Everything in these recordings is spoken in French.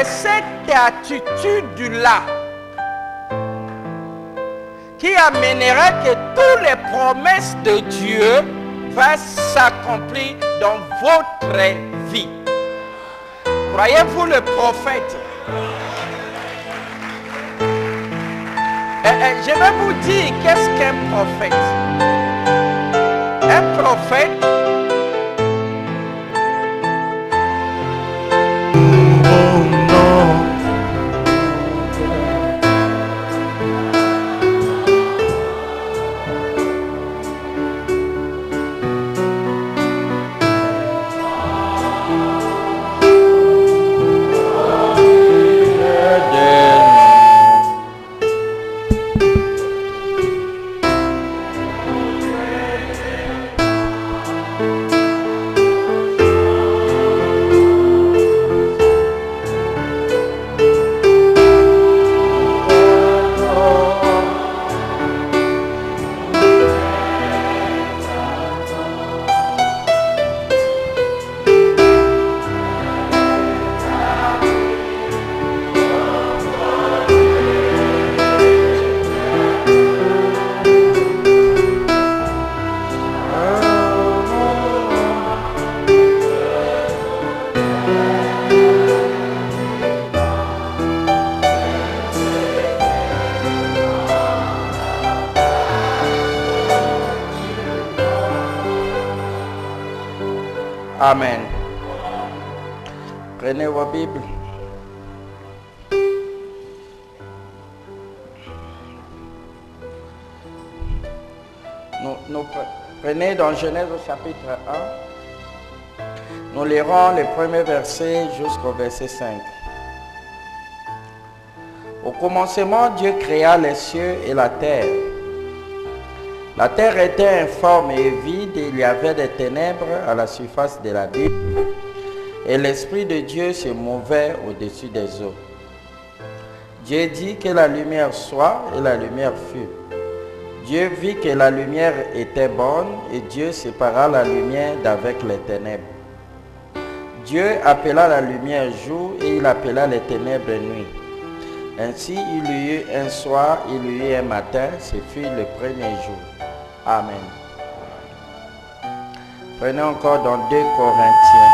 c'est cette attitude-là qui amènera que toutes les promesses de Dieu vont s'accomplir dans votre vie. Croyez-vous le prophète? Je vais vous dire qu'est-ce qu'un prophète. Un prophète, Amen. Prenez vos Bibles. Nous prenez dans Genèse au chapitre 1. Nous lirons les premiers versets jusqu'au verset 5. Au commencement, Dieu créa les cieux et la terre. La terre était informe et vide, et il y avait des ténèbres à la surface de la vie, et l'Esprit de Dieu se mouvait au-dessus des eaux. Dieu dit que la lumière soit, et la lumière fut. Dieu vit que la lumière était bonne, et Dieu sépara la lumière d'avec les ténèbres. Dieu appela la lumière jour, et il appela les ténèbres nuit. Ainsi il y eut un soir, il y eut un matin, ce fut le premier jour. Amen. Prenez encore dans 2 Corinthiens.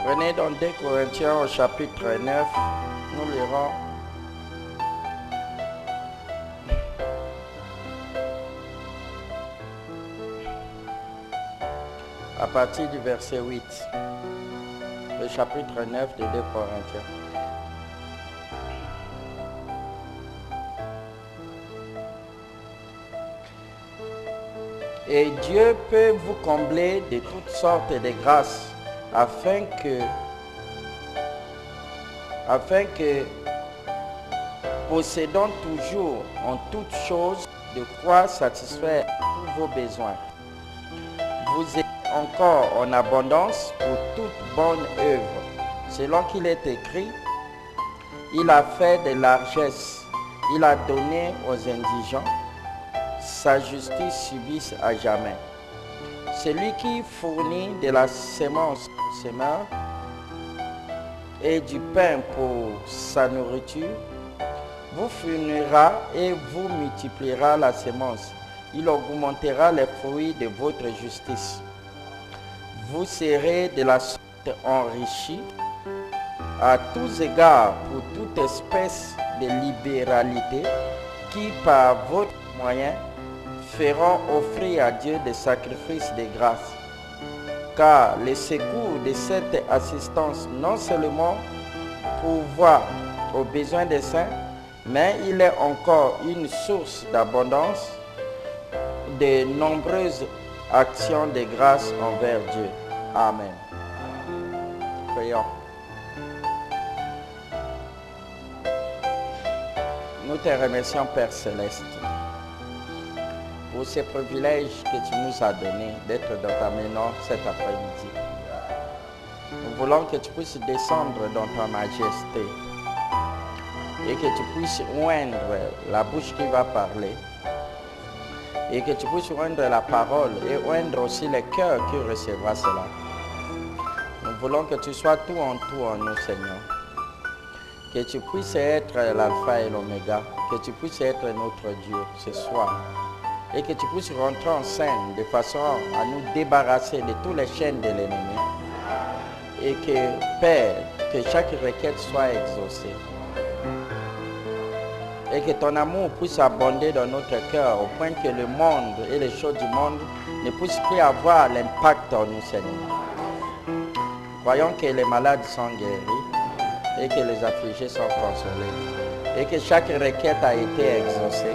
Prenez dans 2 Corinthiens au chapitre 9, nous lirons à partir du verset 8, le chapitre 9 de 2 Corinthiens. Et Dieu peut vous combler de toutes sortes de grâces, afin que possédant toujours en toutes choses de quoi satisfaire tous vos besoins, vous êtes encore en abondance pour toute bonne œuvre. Selon qu'il est écrit, il a fait des largesses, il a donné aux indigents, sa justice subsiste à jamais. Celui qui fournit de la semence semeur et du pain pour sa nourriture, vous fournira et vous multipliera la semence. Il augmentera les fruits de votre justice. Vous serez de la sorte enrichis à tous égards pour toute espèce de libéralité qui, par votre moyen, feront offrir à Dieu des sacrifices de grâce. Car le secours de cette assistance non seulement pourvoit aux besoins des saints, mais il est encore une source d'abondance de nombreuses actions de grâce envers Dieu. Amen. Prions. Nous te remercions, Père Céleste, pour pour ces privilèges que tu nous as donnés d'être dans ta maison cet après-midi. Nous voulons que tu puisses descendre dans ta majesté et que tu puisses oindre la bouche qui va parler et que tu puisses oindre la parole et oindre aussi le cœur qui recevra cela. Nous voulons que tu sois tout en nous, Seigneur. Que tu puisses être l'alpha et l'oméga, que tu puisses être notre Dieu ce soir et que tu puisses rentrer en scène de façon à nous débarrasser de toutes les chaînes de l'ennemi et que, Père, que chaque requête soit exaucée et que ton amour puisse abonder dans notre cœur au point que le monde et les choses du monde ne puissent plus avoir l'impact en nous, Seigneur. Croyons que les malades sont guéris et que les affligés sont consolés et que chaque requête a été exaucée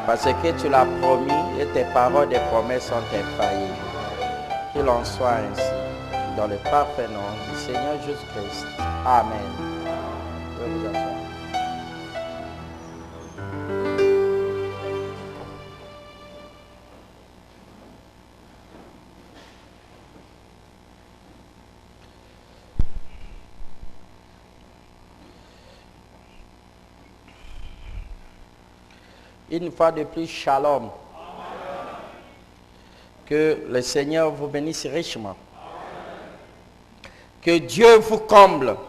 parce que tu l'as promis et tes paroles et promesses sont infaillibles. Qu'il en soit ainsi, dans le parfait nom du Seigneur Jésus-Christ. Amen. Je vous assure. Une fois de plus, shalom. Amen. Que le Seigneur vous bénisse richement. Amen. Que Dieu vous comble. Amen.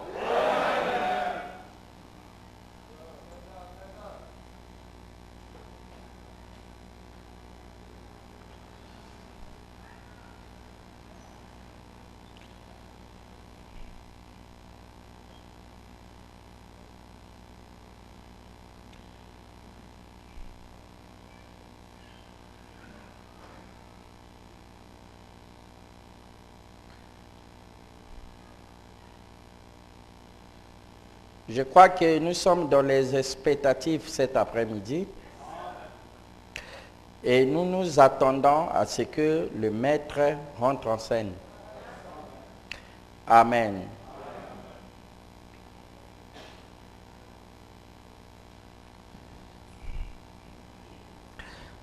Je crois que nous sommes dans les expectatives cet après-midi et nous nous attendons à ce que le Maître rentre en scène. Amen.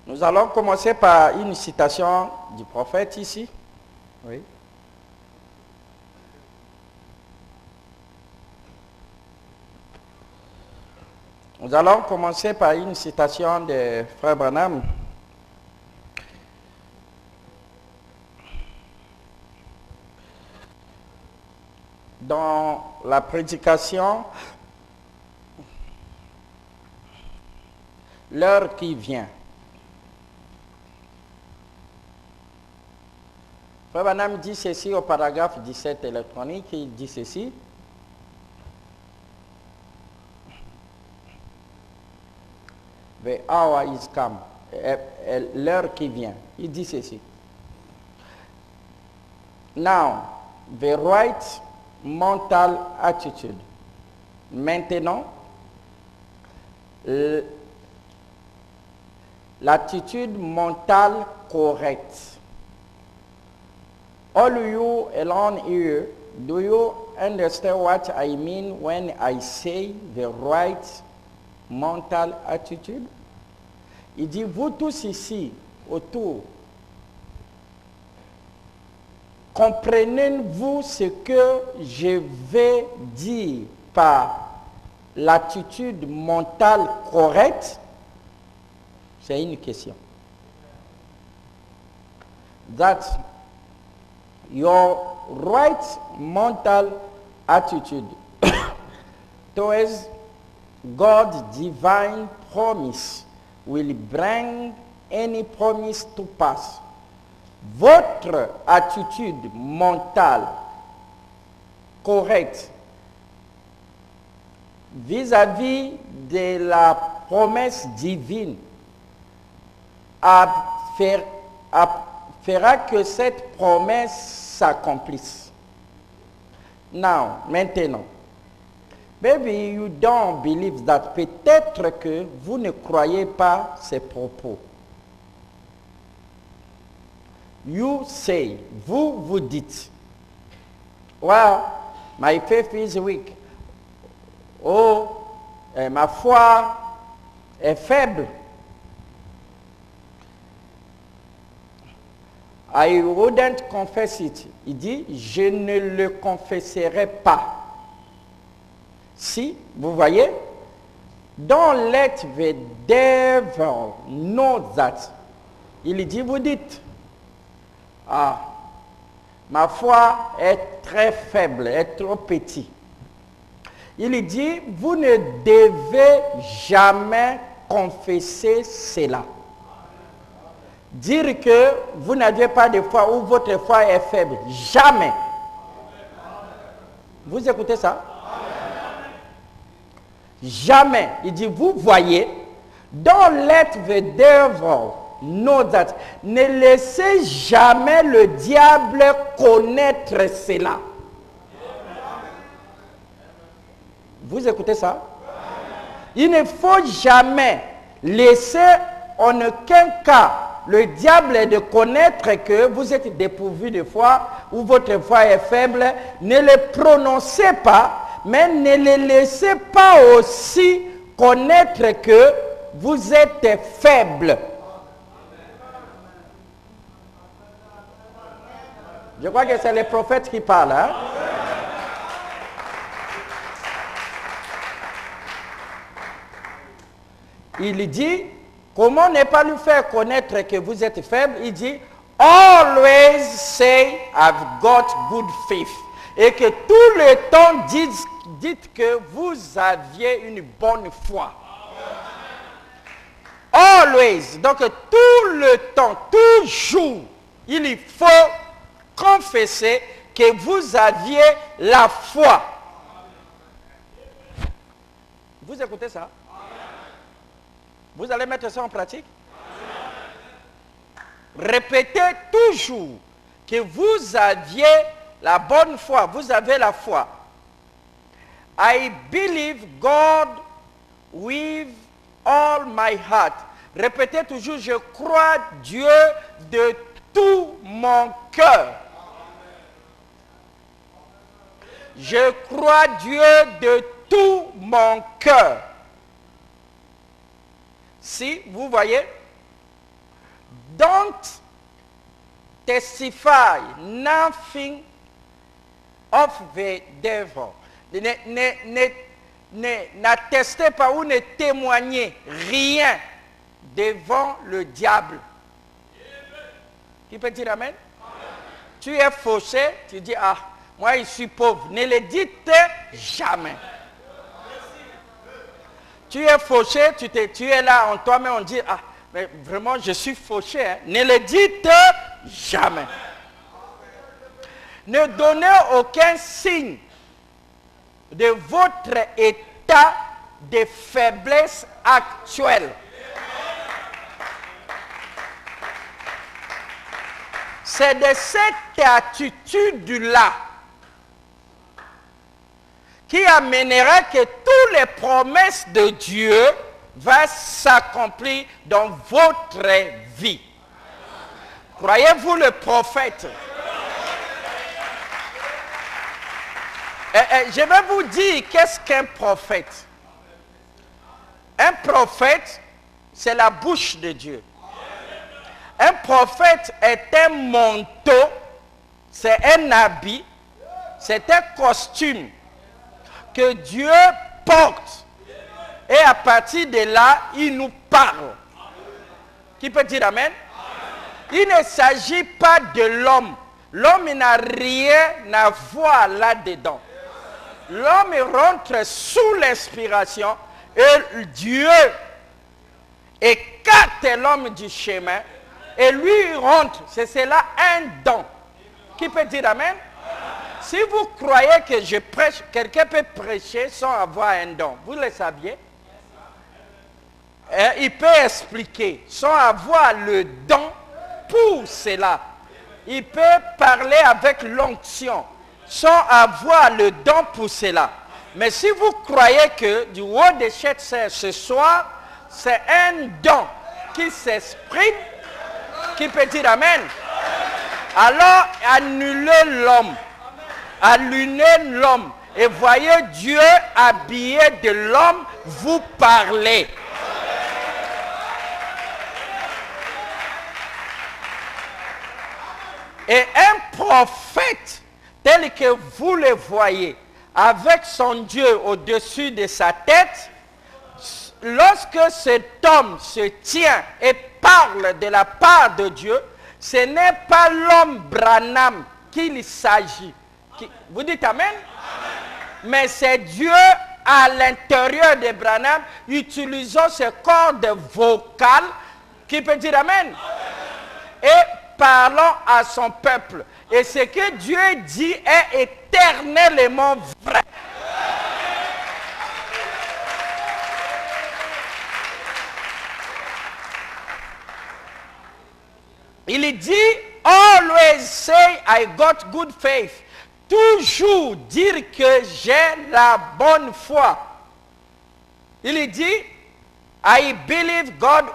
Nous allons commencer par une citation du prophète ici. Oui. Nous allons commencer par une citation de Frère Branham. Dans la prédication, l'heure qui vient. Frère Branham dit ceci au paragraphe 17 électronique, il dit ceci. The hour is come. L'heure qui vient. Il dit ceci. Now, the right mental attitude. Maintenant, l'attitude mentale correcte. All you alone here, do you understand what I mean when I say the right mental attitude? Il dit, vous tous ici, autour, comprenez-vous ce que je vais dire par l'attitude mentale correcte? C'est une question. That your right mental attitude towards God's divine promise will bring any promise to pass. Votre attitude mentale correcte vis-à-vis de la promesse divine fera que cette promesse s'accomplisse. Now, maintenant, maybe you don't believe that. Peut-être que vous ne croyez pas ces propos. You say, vous dites, well, my faith is weak. Oh, ma foi est faible. I wouldn't confess it. Il dit, je ne le confesserai pas. Si, vous voyez, don't let the devil know that. Il dit, vous dites, ah, ma foi est très faible, est trop petite. Il dit, vous ne devez jamais confesser cela. Dire que vous n'avez pas de foi ou votre foi est faible. Jamais. Vous écoutez ça? Jamais. Il dit, vous voyez, don't let the devil know that. Ne laissez jamais le diable connaître cela. Vous écoutez ça? Il ne faut jamais laisser en aucun cas le diable de connaître que vous êtes dépourvu de foi ou votre foi est faible. Ne le prononcez pas, mais ne le laissez pas aussi connaître que vous êtes faible. Je crois que c'est le prophète qui parle. Hein? Il dit, comment ne pas lui faire connaître que vous êtes faible? Il dit, always say I've got good faith. Et que tout le temps dites que vous aviez une bonne foi. Always. Donc tout le temps, toujours, il faut confesser que vous aviez la foi. Vous écoutez ça? Vous allez mettre ça en pratique? Répétez toujours que vous aviez la bonne foi, vous avez la foi. I believe God with all my heart. Répétez toujours, je crois Dieu de tout mon cœur. Je crois Dieu de tout mon cœur. Si, vous voyez, don't testify nothing of the devil. N'attestez pas ou ne témoignez rien devant le diable. Qui peut dire amen? Tu es fauché, tu dis, ah, moi je suis pauvre. Ne le dites jamais. Tu es fauché, tu es là en toi-même, on dit, ah, mais vraiment, je suis fauché. Hein. Ne le dites jamais. Ne donnez aucun signe de votre état de faiblesse actuel. C'est de cette attitude-là qui amènera que toutes les promesses de Dieu vont s'accomplir dans votre vie. Croyez-vous le prophète? Je vais vous dire qu'est-ce qu'un prophète. Un prophète, c'est la bouche de Dieu. Un prophète est un manteau, c'est un habit, c'est un costume que Dieu porte. Et à partir de là, il nous parle. Qui peut dire amen? Il ne s'agit pas de l'homme. L'homme n'a rien à voir là-dedans. L'homme rentre sous l'inspiration et Dieu écarte l'homme du chemin et lui rentre. C'est cela un don. Qui peut dire amen? Si vous croyez que je prêche, quelqu'un peut prêcher sans avoir un don. Vous le saviez? Il peut expliquer sans avoir le don pour cela. Il peut parler avec l'onction sans avoir le don pour cela. Mais si vous croyez que du haut des chaises ce soir, c'est un don qui s'exprime, qui peut dire amen, alors annulez l'homme. Allumez l'homme et voyez Dieu habillé de l'homme vous parler. Et un prophète tel que vous le voyez, avec son Dieu au-dessus de sa tête, lorsque cet homme se tient et parle de la part de Dieu, ce n'est pas l'homme Branham qu'il s'agit. Vous dites Amen? Amen. Mais c'est Dieu à l'intérieur de Branham, utilisant ce cordes vocales, qui peut dire Amen. Amen. Et parlant à son peuple. Et ce que Dieu dit est éternellement vrai. Il dit, always say I got good faith. Toujours dire que j'ai la bonne foi. Il dit, I believe God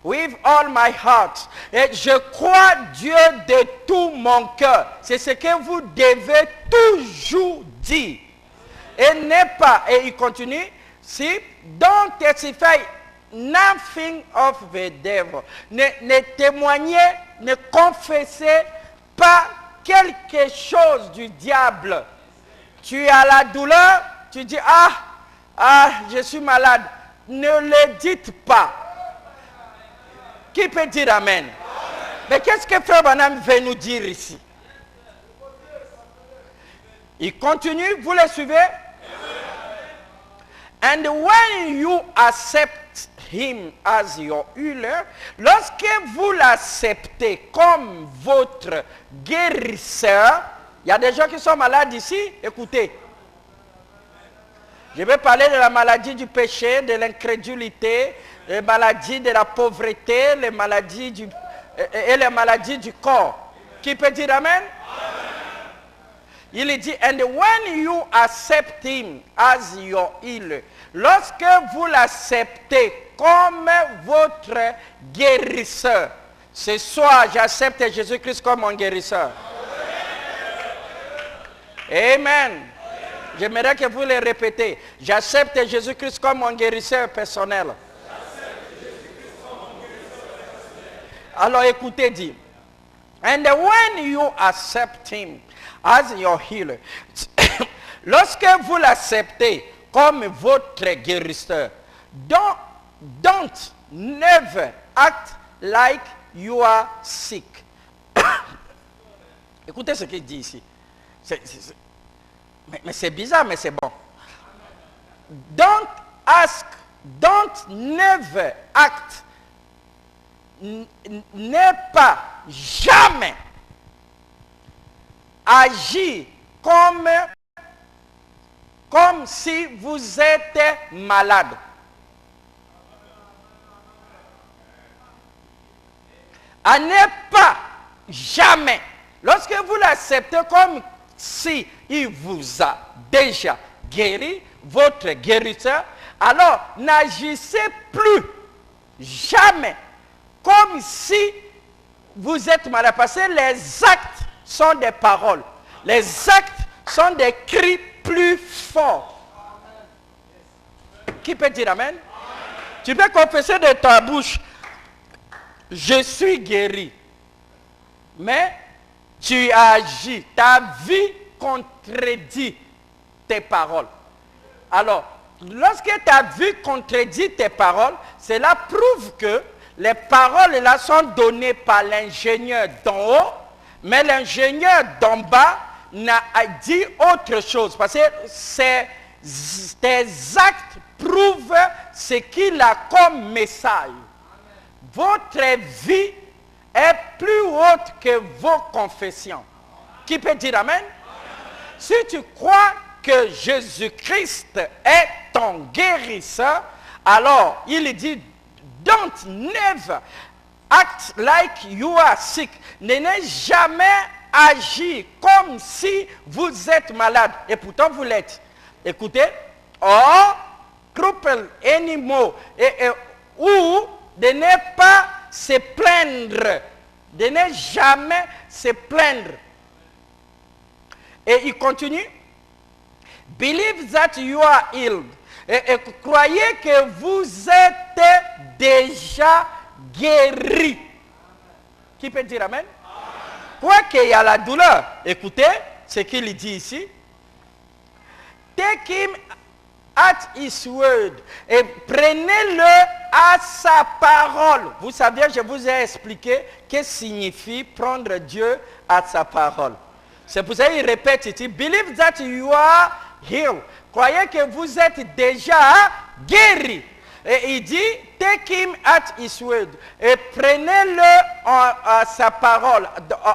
with all my heart. Et je crois Dieu de tout mon cœur. C'est ce que vous devez toujours dire. Et n'est pas, et il continue, si, don't testify nothing of the devil. Ne témoignez, ne confessez pas quelque chose du diable. Tu as la douleur, tu dis, je suis malade. Ne le dites pas. Qui peut dire Amen? Amen. Mais qu'est-ce que Frère Branham veut nous dire ici? Il continue, vous le suivez? And when you accept him as your healer, lorsque vous l'acceptez comme votre guérisseur, il y a des gens qui sont malades ici, écoutez. Je vais parler de la maladie du péché, de l'incrédulité, les maladies de la pauvreté, les maladies et les maladies du corps. Qui peut dire Amen? Il dit, and when you accept him as your healer, lorsque vous l'acceptez comme votre guérisseur, ce soir, j'accepte Jésus-Christ comme mon guérisseur. Amen. J'aimerais que vous le répétez. J'accepte Jésus-Christ comme mon guérisseur personnel. Alors écoutez, dit, and when you accept him as your healer, lorsque vous l'acceptez comme votre guérisseur, don't never act like you are sick. Écoutez ce qu'il dit ici. Mais c'est bizarre, mais c'est bon. Don't never act. N'est pas jamais agir comme si vous êtes malade. À ne pas jamais, lorsque vous l'acceptez comme si il vous a déjà guéri, votre guérisseur, alors n'agissez plus jamais comme si vous êtes malade. Parce que les actes sont des paroles. Les actes sont des cris plus forts. Qui peut dire Amen? Tu peux confesser de ta bouche, je suis guéri. Mais tu agis. Ta vie contredit tes paroles. Alors, lorsque ta vie contredit tes paroles, cela prouve que les paroles là sont données par l'ingénieur d'en haut, mais l'ingénieur d'en bas n'a dit autre chose. Parce que tes actes prouvent ce qu'il a comme message. Votre vie est plus haute que vos confessions. Qui peut dire Amen? Amen. Si tu crois que Jésus-Christ est ton guérisseur, alors il dit, don't never act like you are sick. Ne jamais agir comme si vous êtes malade. Et pourtant vous l'êtes. Écoutez, or cripple anymore. Ou de ne pas se plaindre. De ne jamais se plaindre. Et il continue. Believe that you are healed. Et croyez que vous êtes déjà guéri. Qui peut dire Amen? quoi qu'il y a la douleur, écoutez ce qu'il dit ici. Take him at his word. Et prenez-le à sa parole. Vous savez, je vous ai expliqué ce que signifie prendre Dieu à sa parole. C'est pour ça qu'il répète ici, believe that you are healed. Croyez que vous êtes déjà guéri. Et il dit, take him at his word. Et prenez-le à sa parole,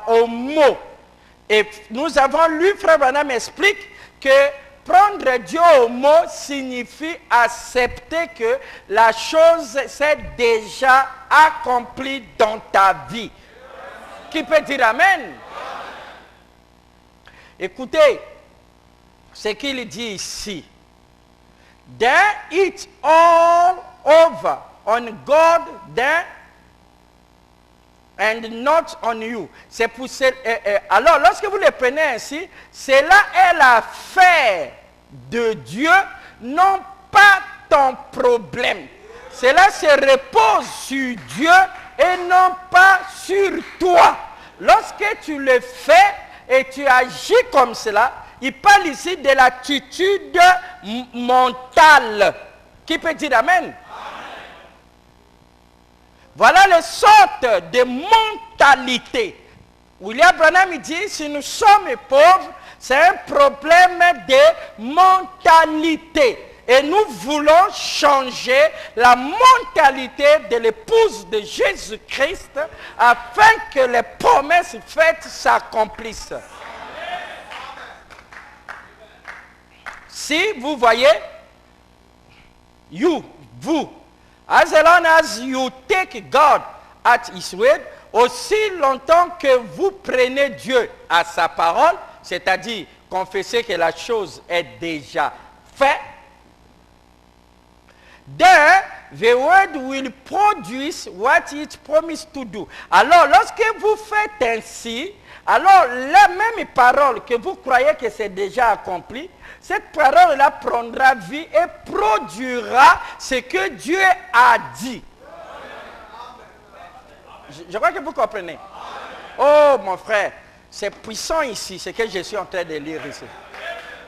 au mot. Et nous avons lu, Frère Branham explique que prendre Dieu au mot signifie accepter que la chose s'est déjà accomplie dans ta vie. Qui peut dire Amen? Écoutez ce qu'il dit ici. Then it's all over on God then and not on you. C'est pour alors, lorsque vous le prenez ainsi, cela est l'affaire de Dieu, non pas ton problème. Cela se repose sur Dieu et non pas sur toi. Lorsque tu le fais et tu agis comme cela, il parle ici de l'attitude mentale. Qui peut dire Amen? Amen. Voilà les sortes de mentalité. William Branham dit, si nous sommes pauvres, c'est un problème de mentalité. Et nous voulons changer la mentalité de l'épouse de Jésus-Christ afin que les promesses faites s'accomplissent. Si vous voyez, vous, as long as you take God at his word, aussi longtemps que vous prenez Dieu à sa parole, c'est-à-dire confesser que la chose est déjà faite, then the word will produce what it promised to do. Alors, lorsque vous faites ainsi, alors la même parole que vous croyez que c'est déjà accompli, cette parole-là prendra vie et produira ce que Dieu a dit. Je crois que vous comprenez. Oh mon frère, c'est puissant ici, ce que je suis en train de lire ici.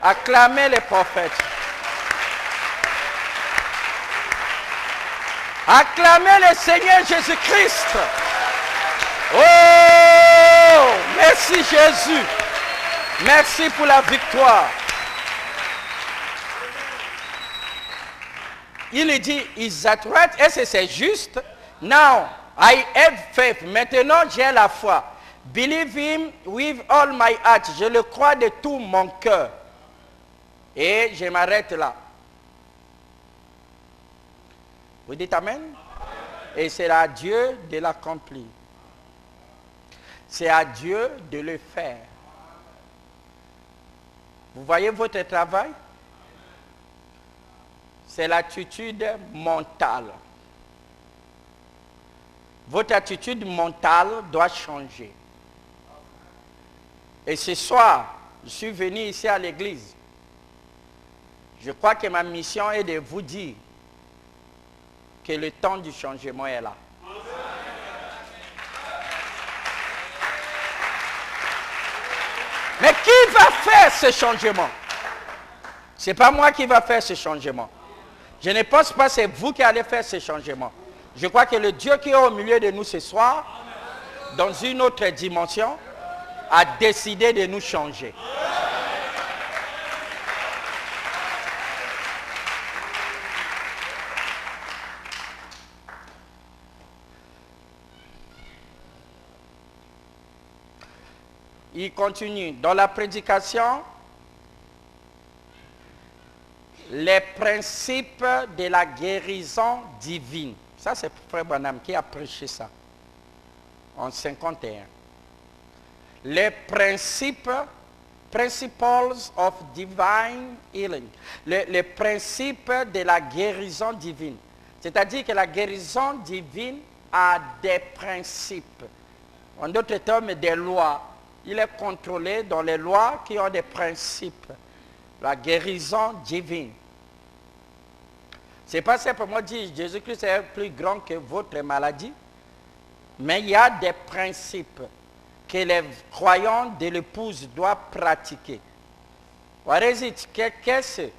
Acclamez les prophètes. Acclamez le Seigneur Jésus-Christ. Oh, merci Jésus. Merci pour la victoire. Il dit, is that right? Est-ce que c'est juste? Now, I have faith. Maintenant, j'ai la foi. Believe him with all my heart. Je le crois de tout mon cœur. Et je m'arrête là. Vous dites Amen? Et c'est à Dieu de l'accomplir. C'est à Dieu de le faire. Vous voyez votre travail? C'est l'attitude mentale. Votre attitude mentale doit changer. Et ce soir, je suis venu ici à l'église. Je crois que ma mission est de vous dire que le temps du changement est là. Mais qui va faire ce changement? Ce n'est pas moi qui va faire ce changement. Je ne pense pas que c'est vous qui allez faire ce changement. Je crois que le Dieu qui est au milieu de nous ce soir, dans une autre dimension, a décidé de nous changer. Il continue. Dans la prédication, les principes de la guérison divine. Ça, c'est Frère Branham qui a prêché ça en 51. Les principes, principles of divine healing. Les principes de la guérison divine. C'est-à-dire que la guérison divine a des principes. En d'autres termes, des lois. Il est contrôlé dans les lois qui ont des principes. La guérison divine. Ce n'est pas simplement dire Jésus-Christ est plus grand que votre maladie, mais il y a des principes. que les croyants de l'épouse doivent pratiquer. What is it? Qu'est-ce que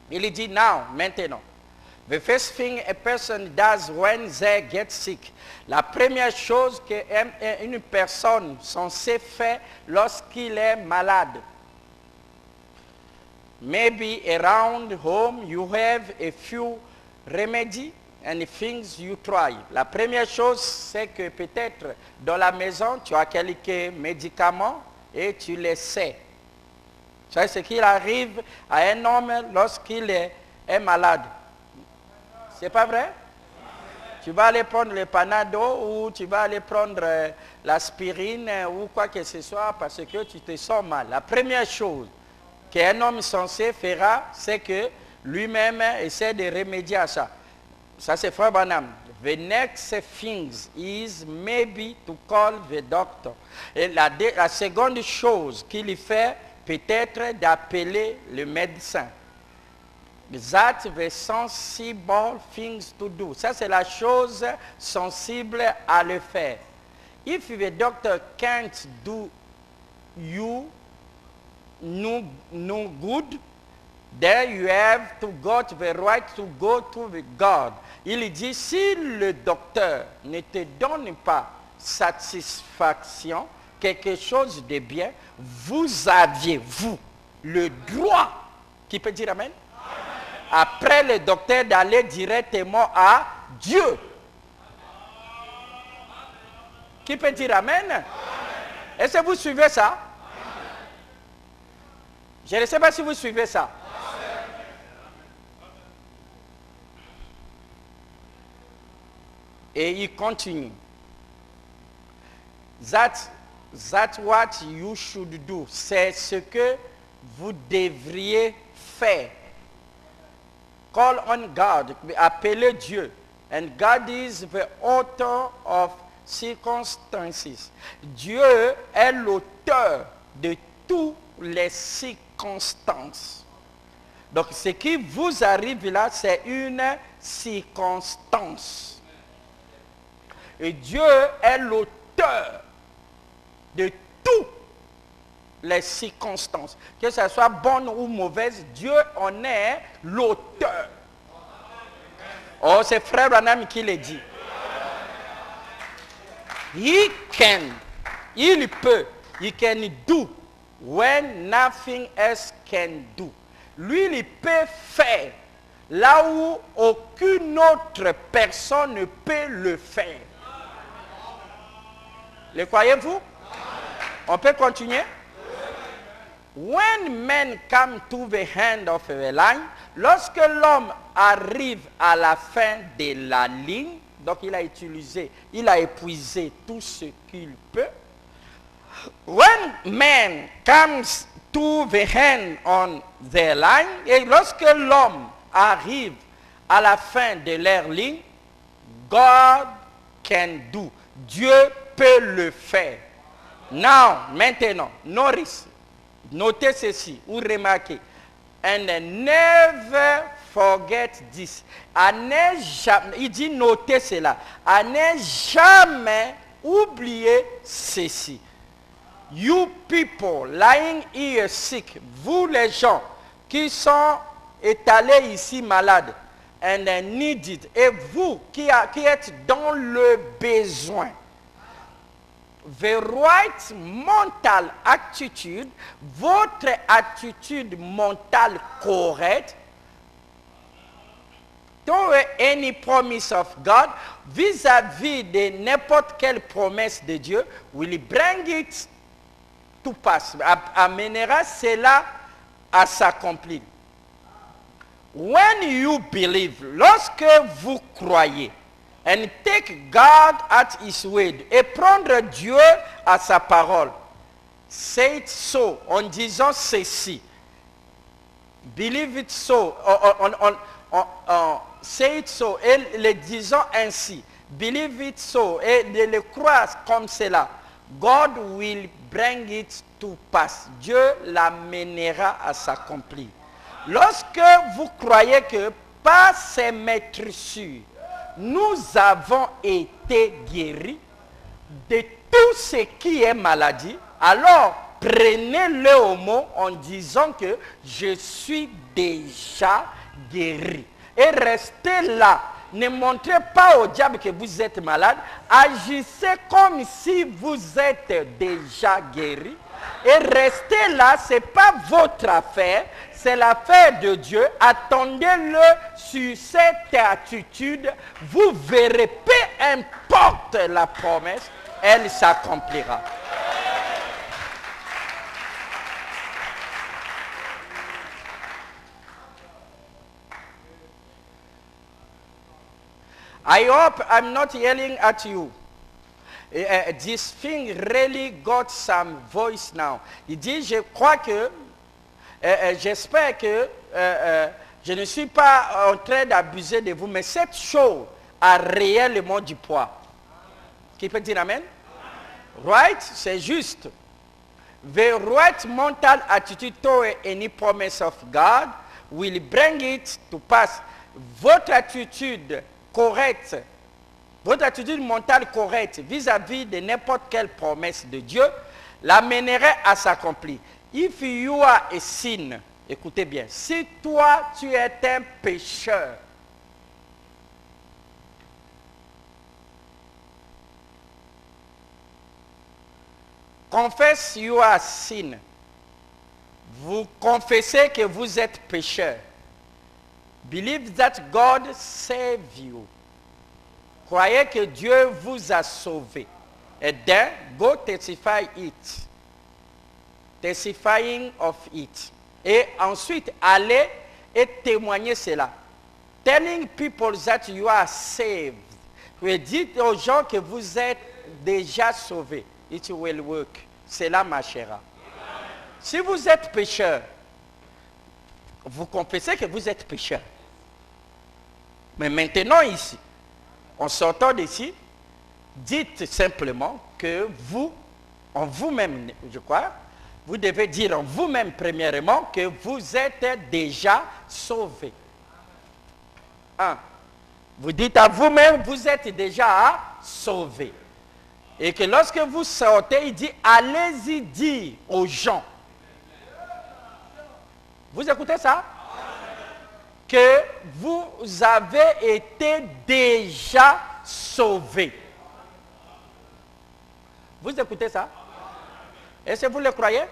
il dit maintenant. The first thing a person does when they get sick. La première chose qu'une personne censée faire lorsqu'il est malade. Maybe around home you have a few remedies and things you try. La première chose, c'est que peut-être dans la maison, tu as quelques médicaments et tu les sais. C'est ce qu'il arrive à un homme lorsqu'il est malade. C'est pas vrai? Tu vas aller prendre le Panado ou tu vas aller prendre l'aspirine ou quoi que ce soit parce que tu te sens mal. La première chose qu'un homme censé fera, c'est que lui-même essaie de remédier à ça. Ça c'est Frère Branham. The next thing is maybe to call the doctor. Et la seconde chose qu'il fait peut-être d'appeler le médecin. That's the sensible things to do. Ça, c'est la chose sensible à le faire. If the doctor can't do you no good, then you have to go to the right to go to the God. Il dit, si le docteur ne te donne pas satisfaction, quelque chose de bien, vous aviez, vous, le droit, qui peut dire amen? Après le docteur d'aller directement à Dieu. Qui peut dire amen? Est-ce que vous suivez ça? Je ne sais pas si vous suivez ça. Et il continue. That's what you should do. C'est ce que vous devriez faire. Call on God, appelez Dieu. And God is the author of circumstances. Dieu est l'auteur de toutes les circonstances. Donc ce qui vous arrive là, c'est une circonstance. Et Dieu est l'auteur de toutes les circonstances. Que ce soit bonne ou mauvaise, Dieu en est l'auteur. Oh, c'est Frère Branham qui le dit. Il can do when nothing else can do. Lui, il peut faire là où aucune autre personne ne peut le faire. Le croyez-vous? On peut continuer? When men come to the end of the line, lorsque l'homme arrive à la fin de la ligne, donc il a épuisé tout ce qu'il peut. When man comes to the end on their line, et lorsque l'homme arrive à la fin de leur ligne, God can do. Dieu peut le faire. Maintenant, notez ceci ou remarquez. And never forget this. Il dit notez cela. À ne jamais oublier ceci. You people lying here sick. Vous les gens qui sont étalés ici malades. And needed. Et vous qui êtes dans le besoin. The right mental attitude, votre attitude mentale correcte, toward any promise of God, vis-à-vis de n'importe quelle promesse de Dieu, will bring it to pass, amènera cela à s'accomplir. When you believe, lorsque vous croyez, and take God at his word, et prendre Dieu à sa parole. Say it so, en disant ceci. Believe it so, say it so, et le disant ainsi. Believe it so, et de le croire comme cela. God will bring it to pass. Dieu l'amènera à s'accomplir. Lorsque vous croyez que par ses maîtres sûrs, nous avons été guéris de tout ce qui est maladie, alors prenez-le au mot en disant que je suis déjà guéri. Et restez là. Ne montrez pas au diable que vous êtes malade. Agissez comme si vous êtes déjà guéri. Et restez là, ce n'est pas votre affaire, c'est l'affaire de Dieu. Attendez-le sur cette attitude. Vous verrez, peu importe la promesse, elle s'accomplira. I hope I'm not yelling at you. This thing really got some voice now. Il dit, je crois que, j'espère que je ne suis pas en train d'abuser de vous, mais cette chose a réellement du poids. Qui peut dire amen? Right? C'est juste. The right mental attitude toward any promise of God will bring it to pass. Votre attitude correcte, votre attitude mentale correcte vis-à-vis de n'importe quelle promesse de Dieu l'amènerait à s'accomplir. If you are a sin, écoutez bien, si toi tu es un pécheur, confess you are sin. Vous confessez que vous êtes pécheur. Believe that God saved you. Croyez que Dieu vous a sauvé. And then go testify it. Testifying of it. Et ensuite, allez et témoignez cela. Telling people that you are saved. Vous dites aux gens que vous êtes déjà sauvés. It will work. Cela marchera. Si vous êtes pécheur, vous confessez que vous êtes pécheur. Mais maintenant ici, en sortant d'ici, dites simplement que vous, en vous-même, je crois, vous devez dire en vous-même premièrement que vous êtes déjà sauvé. Vous dites à vous-même, vous êtes déjà sauvé. Et que lorsque vous sortez, il dit, allez-y dire aux gens. Vous écoutez ça? Que vous avez été déjà sauvés. Vous écoutez ça? Est-ce que vous le croyez?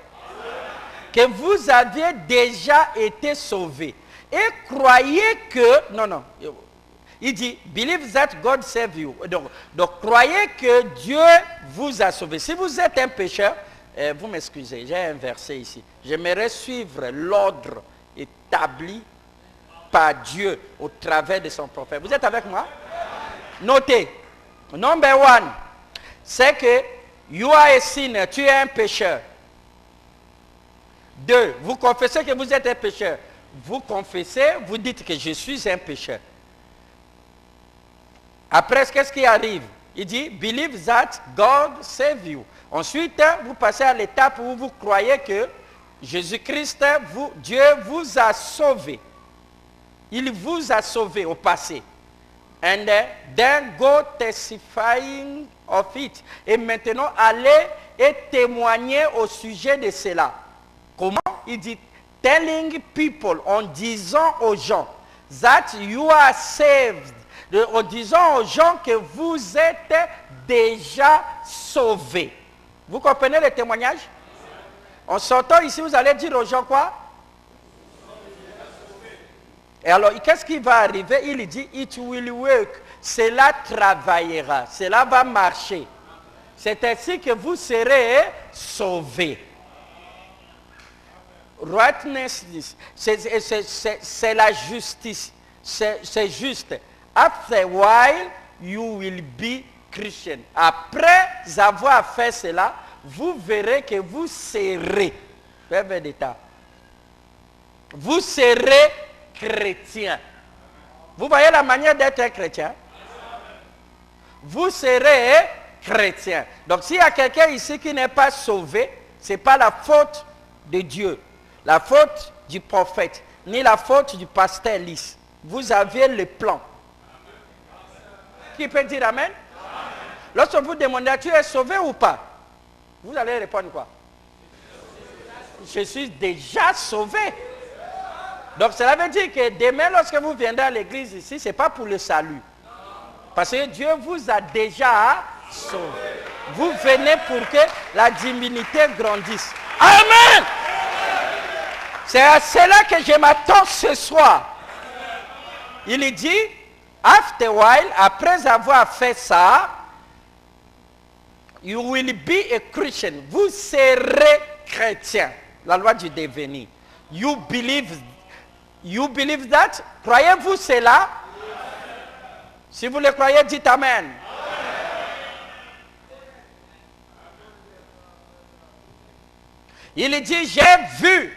Que vous avez déjà été sauvés. Et croyez que... Non. Il dit, believe that God saved you. Donc croyez que Dieu vous a sauvé. Si vous êtes un pécheur, vous m'excusez, j'ai un verset ici. J'aimerais suivre l'ordre établi par Dieu au travers de son prophète. Vous êtes avec moi? Notez. Number one, c'est que you are a sinner, tu es un pécheur. 2, vous confessez que vous êtes un pécheur. Vous confessez, vous dites que je suis un pécheur. Après, qu'est-ce qui arrive? Il dit, believe that God saved you. Ensuite, vous passez à l'étape où vous croyez que Jésus-Christ, Dieu vous a sauvé. Il vous a sauvé au passé. And then go testifying of it. Et maintenant, allez et témoignez au sujet de cela. Comment? Il dit, telling people, en disant aux gens, that you are saved. En disant aux gens que vous êtes déjà sauvés. Vous comprenez le témoignage? En sortant ici, vous allez dire aux gens quoi? Et alors, qu'est-ce qui va arriver? Il dit, it will work. Cela travaillera. Cela va marcher. C'est ainsi que vous serez sauvés. Rightness, c'est la justice. C'est juste. After a while, you will be Christian. Après avoir fait cela, vous verrez que vous serez, vous serez chrétien. Vous voyez la manière d'être un chrétien? Vous serez chrétien. Donc s'il y a quelqu'un ici qui n'est pas sauvé, ce n'est pas la faute de Dieu, la faute du prophète, ni la faute du pasteur Lys. Vous aviez le plan. Qui peut dire Amen? Lorsque vous demandez, tu es sauvé ou pas? Vous allez répondre quoi? Je suis déjà sauvé. Donc cela veut dire que demain, lorsque vous viendrez à l'église ici, ce n'est pas pour le salut. Parce que Dieu vous a déjà sauvé. Vous venez pour que la divinité grandisse. Amen. C'est à cela que je m'attends ce soir. Il dit, after a while, après avoir fait ça, you will be a Christian. Vous serez chrétien. La loi du devenir. You believe that? Croyez-vous cela? Si vous le croyez, dites Amen. Il dit, j'ai vu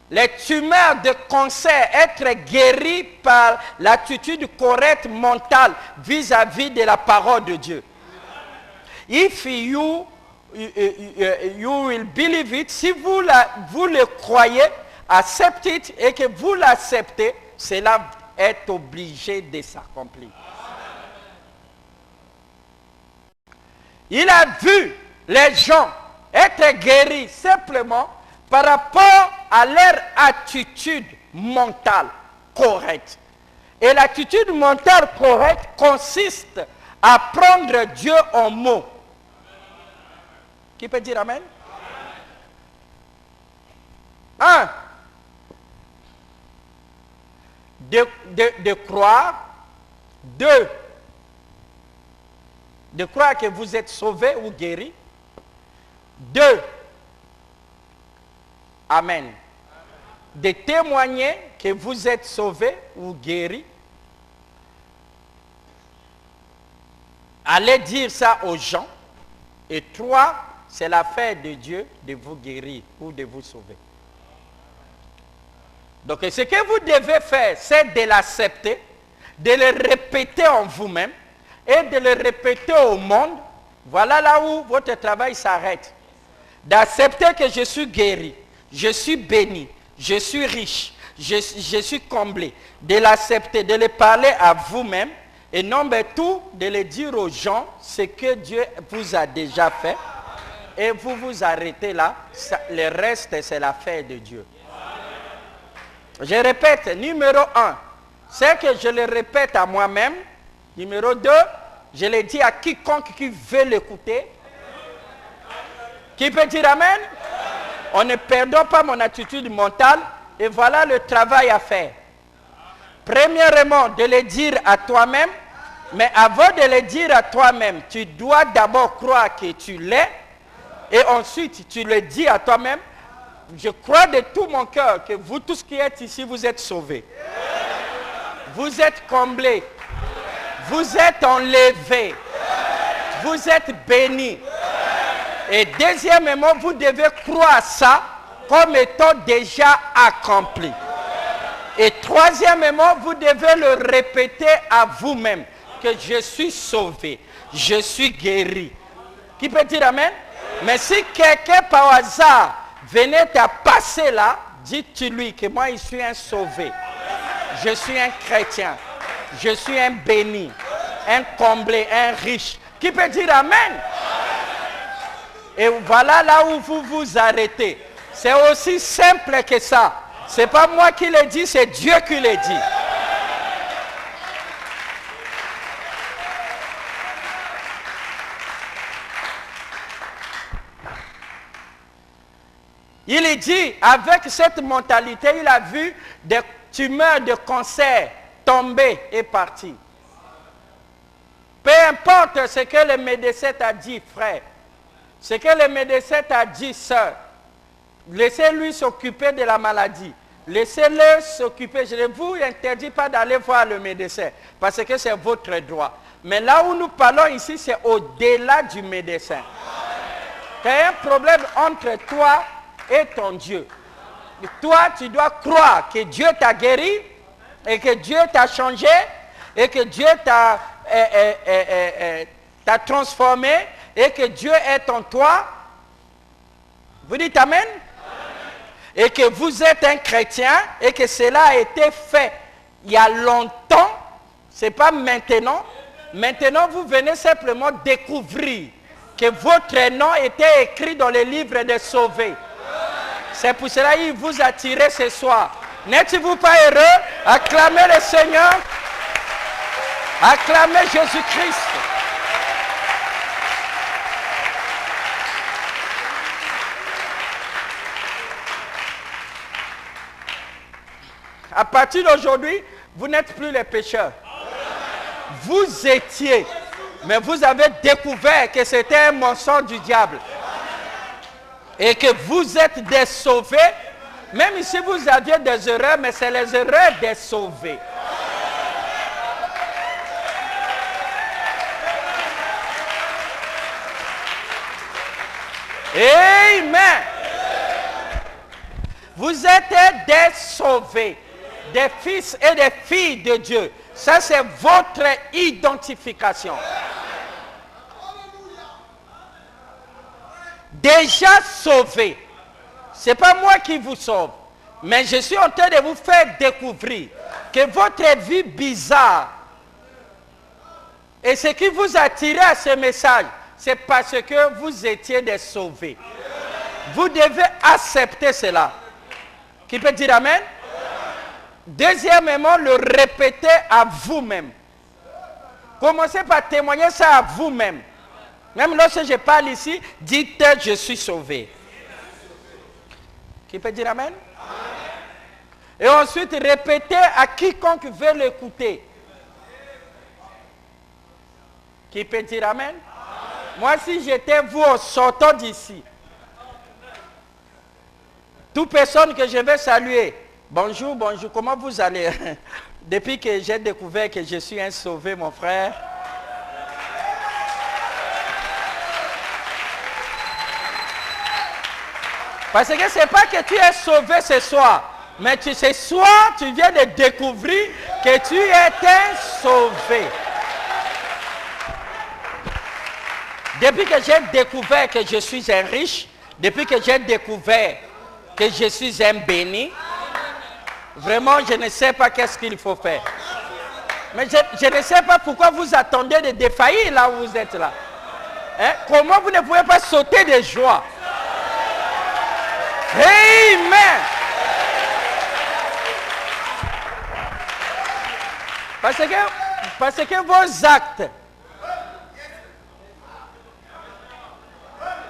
les tumeurs de cancer être guéris par l'attitude correcte mentale vis-à-vis de la parole de Dieu. If you will believe it, si vous le croyez, acceptez it et que vous l'acceptez, cela est obligé de s'accomplir. Il a vu les gens être guéris simplement par rapport à leur attitude mentale correcte. Et l'attitude mentale correcte consiste à prendre Dieu en mot. Qui peut dire Amen? Un, de croire. Deux, de croire que vous êtes sauvé ou guéri. Deux, Amen. De témoigner que vous êtes sauvé ou guéri. Allez dire ça aux gens. Et trois, c'est l'affaire de Dieu de vous guérir ou de vous sauver. Donc ce que vous devez faire, c'est de l'accepter, de le répéter en vous-même et de le répéter au monde. Voilà là où votre travail s'arrête. D'accepter que je suis guéri, je suis béni, je suis riche, je suis comblé. De l'accepter, de le parler à vous-même et nombre tout, de le dire aux gens ce que Dieu vous a déjà fait. Et vous vous arrêtez là, le reste c'est l'affaire de Dieu. Je répète, numéro 1, c'est que je le répète à moi-même. Numéro 2, je le dis à quiconque qui veut l'écouter. Qui peut dire Amen? On ne perdons pas mon attitude mentale et voilà le travail à faire. Premièrement, de le dire à toi-même, mais avant de le dire à toi-même, tu dois d'abord croire que tu l'es et ensuite tu le dis à toi-même. Je crois de tout mon cœur que vous tous qui êtes ici, vous êtes sauvés. Vous êtes comblés. Vous êtes enlevés. Vous êtes bénis. Et deuxièmement, vous devez croire ça comme étant déjà accompli. Et troisièmement, vous devez le répéter à vous-même que je suis sauvé, je suis guéri. Qui peut dire Amen? Mais si quelqu'un par hasard venait à passer là, dites-lui que moi je suis un sauvé, je suis un chrétien, je suis un béni, un comblé, un riche. Qui peut dire Amen? Et voilà là où vous vous arrêtez. C'est aussi simple que ça. Ce n'est pas moi qui le dis, c'est Dieu qui le dit. Il dit, avec cette mentalité, il a vu des tumeurs de cancer tomber et partir. Peu importe ce que le médecin t'a dit, frère. Ce que le médecin t'a dit, sœur. Laissez-lui s'occuper de la maladie. Laissez-le s'occuper. Je ne vous interdis pas d'aller voir le médecin. Parce que c'est votre droit. Mais là où nous parlons ici, c'est au-delà du médecin. Tu as un problème entre toi et ton Dieu. Toi, tu dois croire que Dieu t'a guéri et que Dieu t'a changé et que Dieu t'a transformé et que Dieu est en toi. Vous dites Amen? Amen. Et que vous êtes un chrétien et que cela a été fait il y a longtemps, ce n'est pas maintenant. Maintenant, vous venez simplement découvrir que votre nom était écrit dans le livre des sauvés. C'est pour cela qu'il vous a tiré ce soir. N'êtes-vous pas heureux? Acclamez le Seigneur. Acclamez Jésus-Christ. À partir d'aujourd'hui, vous n'êtes plus les pécheurs. Vous étiez, mais vous avez découvert que c'était un mensonge du diable. Et que vous êtes des sauvés, même si vous aviez des erreurs, mais c'est les erreurs des sauvés. Amen. Vous êtes des sauvés, des fils et des filles de Dieu. Ça, c'est votre identification. Déjà sauvé. Ce n'est pas moi qui vous sauve. Mais je suis en train de vous faire découvrir que votre vie bizarre et ce qui vous a tiré à ce message, c'est parce que vous étiez des sauvés. Vous devez accepter cela. Qui peut dire amen? Deuxièmement, le répéter à vous-même. Commencez par témoigner ça à vous-même. Même lorsque je parle ici, dites « Je suis sauvé ». Qui peut dire amen? Et ensuite, répétez à quiconque veut l'écouter. Qui peut dire amen? Moi, si j'étais vous en sortant d'ici, toute personne que je vais saluer, bonjour, bonjour, comment vous allez? Depuis que j'ai découvert que je suis un sauvé, mon frère. Parce que ce n'est pas que tu es sauvé ce soir, mais ce soir, tu viens de découvrir que tu es sauvé. Depuis que j'ai découvert que je suis un riche, depuis que j'ai découvert que je suis un béni, vraiment, je ne sais pas qu'est-ce qu'il faut faire. Mais je ne sais pas pourquoi vous attendez de défaillir là où vous êtes là. Hein? Comment vous ne pouvez pas sauter de joie? Amen. Parce que vos actes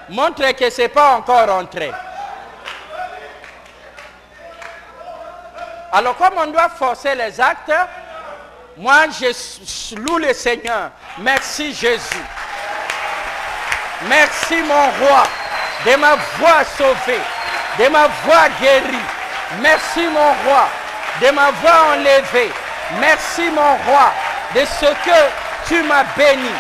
montrent que ce n'est pas encore rentré. Alors comme on doit forcer les actes, moi je loue le Seigneur. Merci Jésus. Merci mon roi de m'avoir sauvé, de m'avoir guéri. Merci mon roi de m'avoir enlevé. Merci mon roi de ce que tu m'as béni.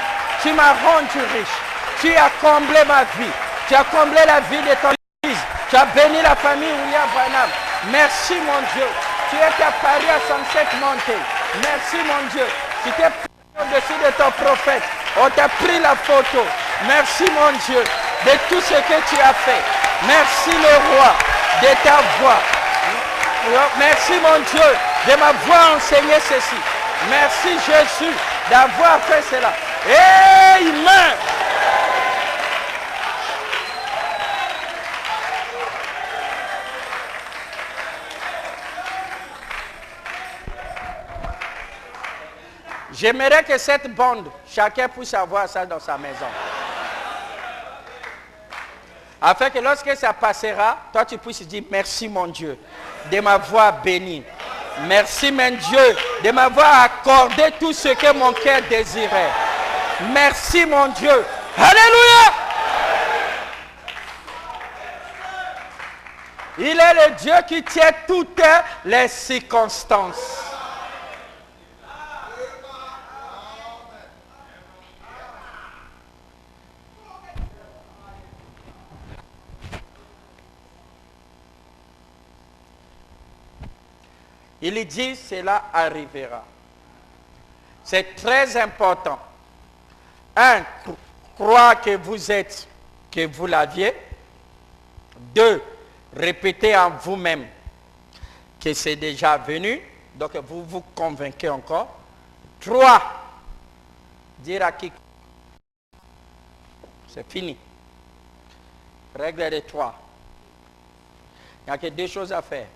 Tu m'as rendu riche. Tu as comblé ma vie. Tu as comblé la vie de ton fils. Tu as béni la famille William Branham. Merci mon Dieu. Tu es apparu à Sunset Mountain. Merci mon Dieu. Tu t'es pris au-dessus de ton prophète. On t'a pris la photo. Merci mon Dieu de tout ce que tu as fait. Merci le roi de ta voix. Merci mon Dieu de m'avoir enseigné ceci. Merci Jésus d'avoir fait cela. Amen. J'aimerais que cette bande, chacun puisse avoir ça dans sa maison. Afin que lorsque ça passera, toi tu puisses dire merci mon Dieu de m'avoir béni. Merci mon Dieu de m'avoir accordé tout ce que mon cœur désirait. Merci mon Dieu. Alléluia. Il est le Dieu qui tient toutes les circonstances. Il dit, cela arrivera. C'est très important. Un, croire que vous êtes, que vous l'aviez. Deux, répétez en vous-même que c'est déjà venu. Donc vous vous convainquez encore. Trois, Dire à qui? C'est fini. Règle de 3. Il n'y a que 2 choses à faire.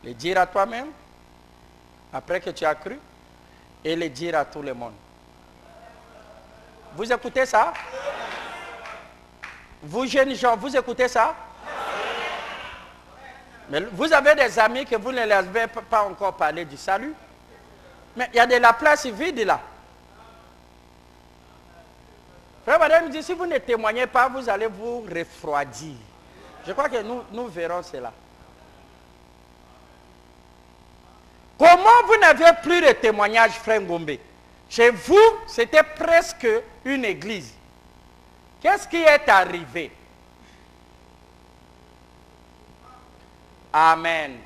Le dire à toi-même, après que tu as cru, et le dire à tout le monde. Vous écoutez ça? Vous jeunes gens, vous écoutez ça? Mais vous avez des amis que vous ne les avez pas encore parlé du salut. Mais il y a de la place vide là. Frère Madame dit, si vous ne témoignez pas, vous allez vous refroidir. Je crois que nous verrons cela. Comment vous n'avez plus de témoignages, frère Ngombe? Chez vous, c'était presque une église. Qu'est-ce qui est arrivé? Amen.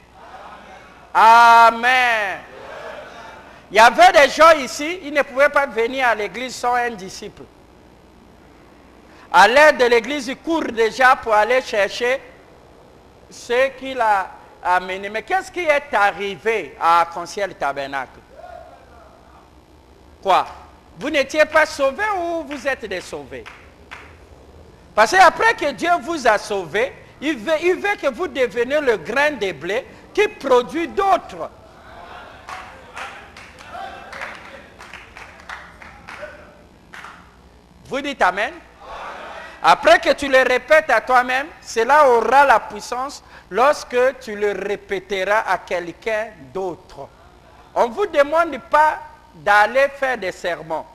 Amen. Il y avait des gens ici, ils ne pouvaient pas venir à l'église sans un disciple. À l'aide de l'église, ils courent déjà pour aller chercher ce qu'il a amené. Mais qu'est-ce qui est arrivé à Arc-en-Ciel Tabernacle? Quoi? Vous n'étiez pas sauvés ou vous êtes des sauvés? Parce qu'après que Dieu vous a sauvés, il veut que vous deveniez le grain de blé qui produit d'autres. Vous dites Amen? Après que tu le répètes à toi-même, cela aura la puissance lorsque tu le répéteras à quelqu'un d'autre. On ne vous demande pas d'aller faire des sermons.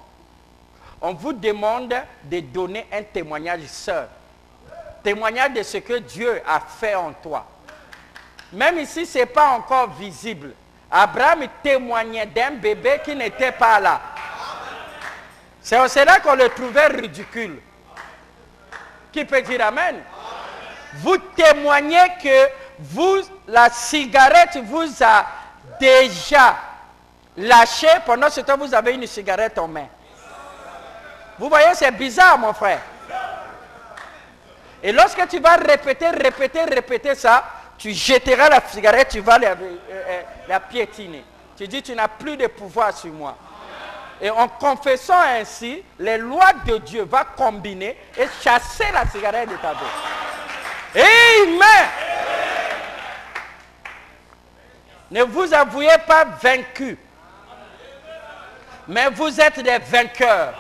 On vous demande de donner un témoignage seul. Témoignage de ce que Dieu a fait en toi. Même ici, ce n'est pas encore visible. Abraham témoignait d'un bébé qui n'était pas là. C'est là qu'on le trouvait ridicule. Qui peut dire Amen? Vous témoignez que la cigarette vous a déjà lâché. Pendant ce temps, vous avez une cigarette en main. Vous voyez, c'est bizarre, mon frère. Et lorsque tu vas répéter ça, tu jetteras la cigarette, tu vas la piétiner. Tu dis, tu n'as plus de pouvoir sur moi. Et en confessant ainsi, les lois de Dieu vont combiner et chasser la cigarette de ta bouche. Amen. Ne vous avouez pas vaincu, mais vous êtes des vainqueurs.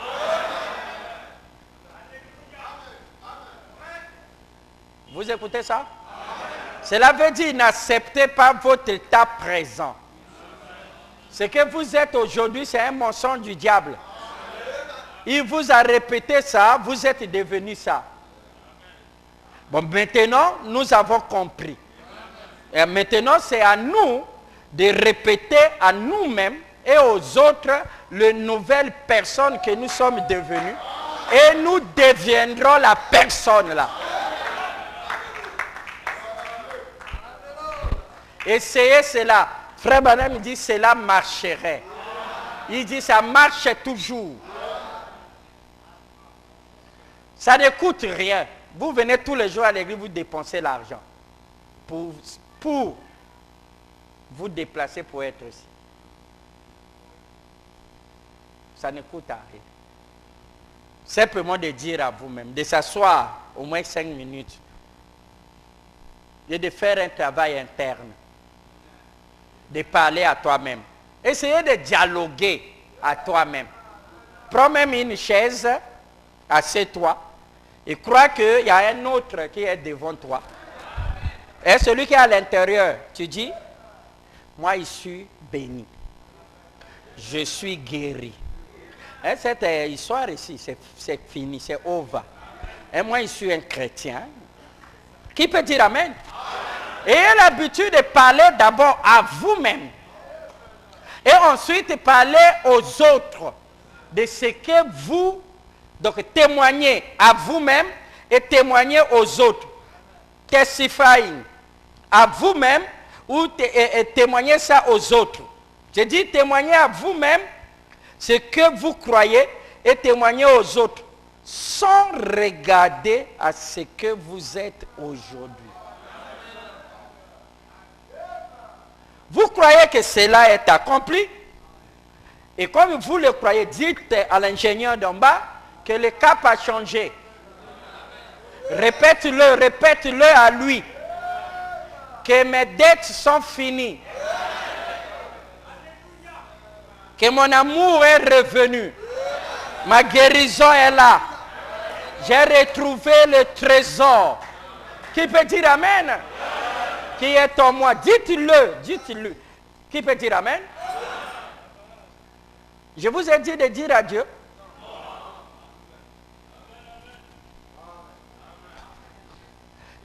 Vous écoutez ça? Cela veut dire n'acceptez pas votre état présent. Ce que vous êtes aujourd'hui, c'est un mensonge du diable. Il vous a répété ça, vous êtes devenu ça. Bon, maintenant, nous avons compris. Et maintenant, c'est à nous de répéter à nous-mêmes et aux autres les nouvelles personnes que nous sommes devenus. Et nous deviendrons la personne là. Essayez cela. Frère Branham dit cela marcherait. Il dit ça marche toujours. Ça ne coûte rien. Vous venez tous les jours à l'église, vous dépensez l'argent pour vous déplacer pour être ici. Ça ne coûte rien. Simplement de dire à vous-même, de s'asseoir au moins 5 minutes et de faire un travail interne. De parler à toi-même. Essayez de dialoguer à toi-même. Prends même une chaise, assieds-toi et crois qu'il y a un autre qui est devant toi. Et celui qui est à l'intérieur, tu dis, moi je suis béni. Je suis guéri. Et cette histoire ici, c'est fini, c'est over. Et moi je suis un chrétien. Qui peut dire Amen? Ayez l'habitude de parler d'abord à vous-même. Et ensuite parler aux autres de ce que vous, donc témoignez à vous-même et témoignez aux autres. Testifying à vous-même ou témoignez ça aux autres. Je dis témoignez à vous-même ce que vous croyez et témoignez aux autres sans regarder à ce que vous êtes aujourd'hui. Vous croyez que cela est accompli Et comme vous le croyez, dites à l'ingénieur d'en bas que le cap a changé. Répète-le à lui. Que mes dettes sont finies. Que mon amour est revenu. Ma guérison est là. J'ai retrouvé le trésor. Qui peut dire Amen? Qui est en moi? Dites-le. Qui peut dire Amen? Je vous ai dit de dire à Dieu.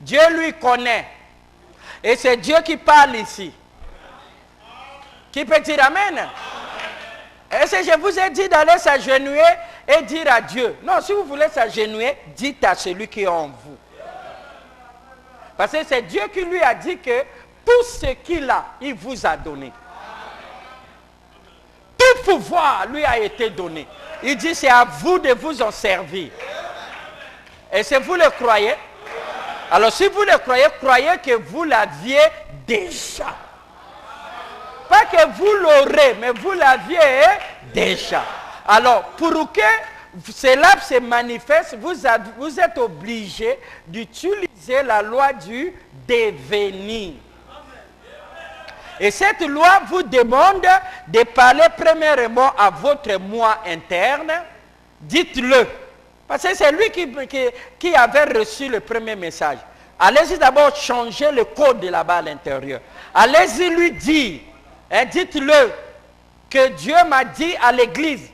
Dieu lui connaît. Et c'est Dieu qui parle ici. Qui peut dire Amen? Est-ce que je vous ai dit d'aller s'agenouiller et dire à Dieu? Non, si vous voulez s'agenouiller, dites à celui qui est en vous. Parce que c'est Dieu qui lui a dit que tout ce qu'il a, il vous a donné. Tout pouvoir lui a été donné. Il dit c'est à vous de vous en servir. Et si vous le croyez, alors si vous le croyez, croyez que vous l'aviez déjà. Pas que vous l'aurez, mais vous l'aviez déjà. Alors, pour que cela se manifeste, vous êtes obligé d'utiliser la loi du devenir. Et cette loi vous demande de parler premièrement à votre moi interne. Dites-le. Parce que c'est lui qui avait reçu le premier message. Allez-y d'abord changer le code de là-bas à l'intérieur. Allez-y lui dire. Et dites-le que Dieu m'a dit à l'église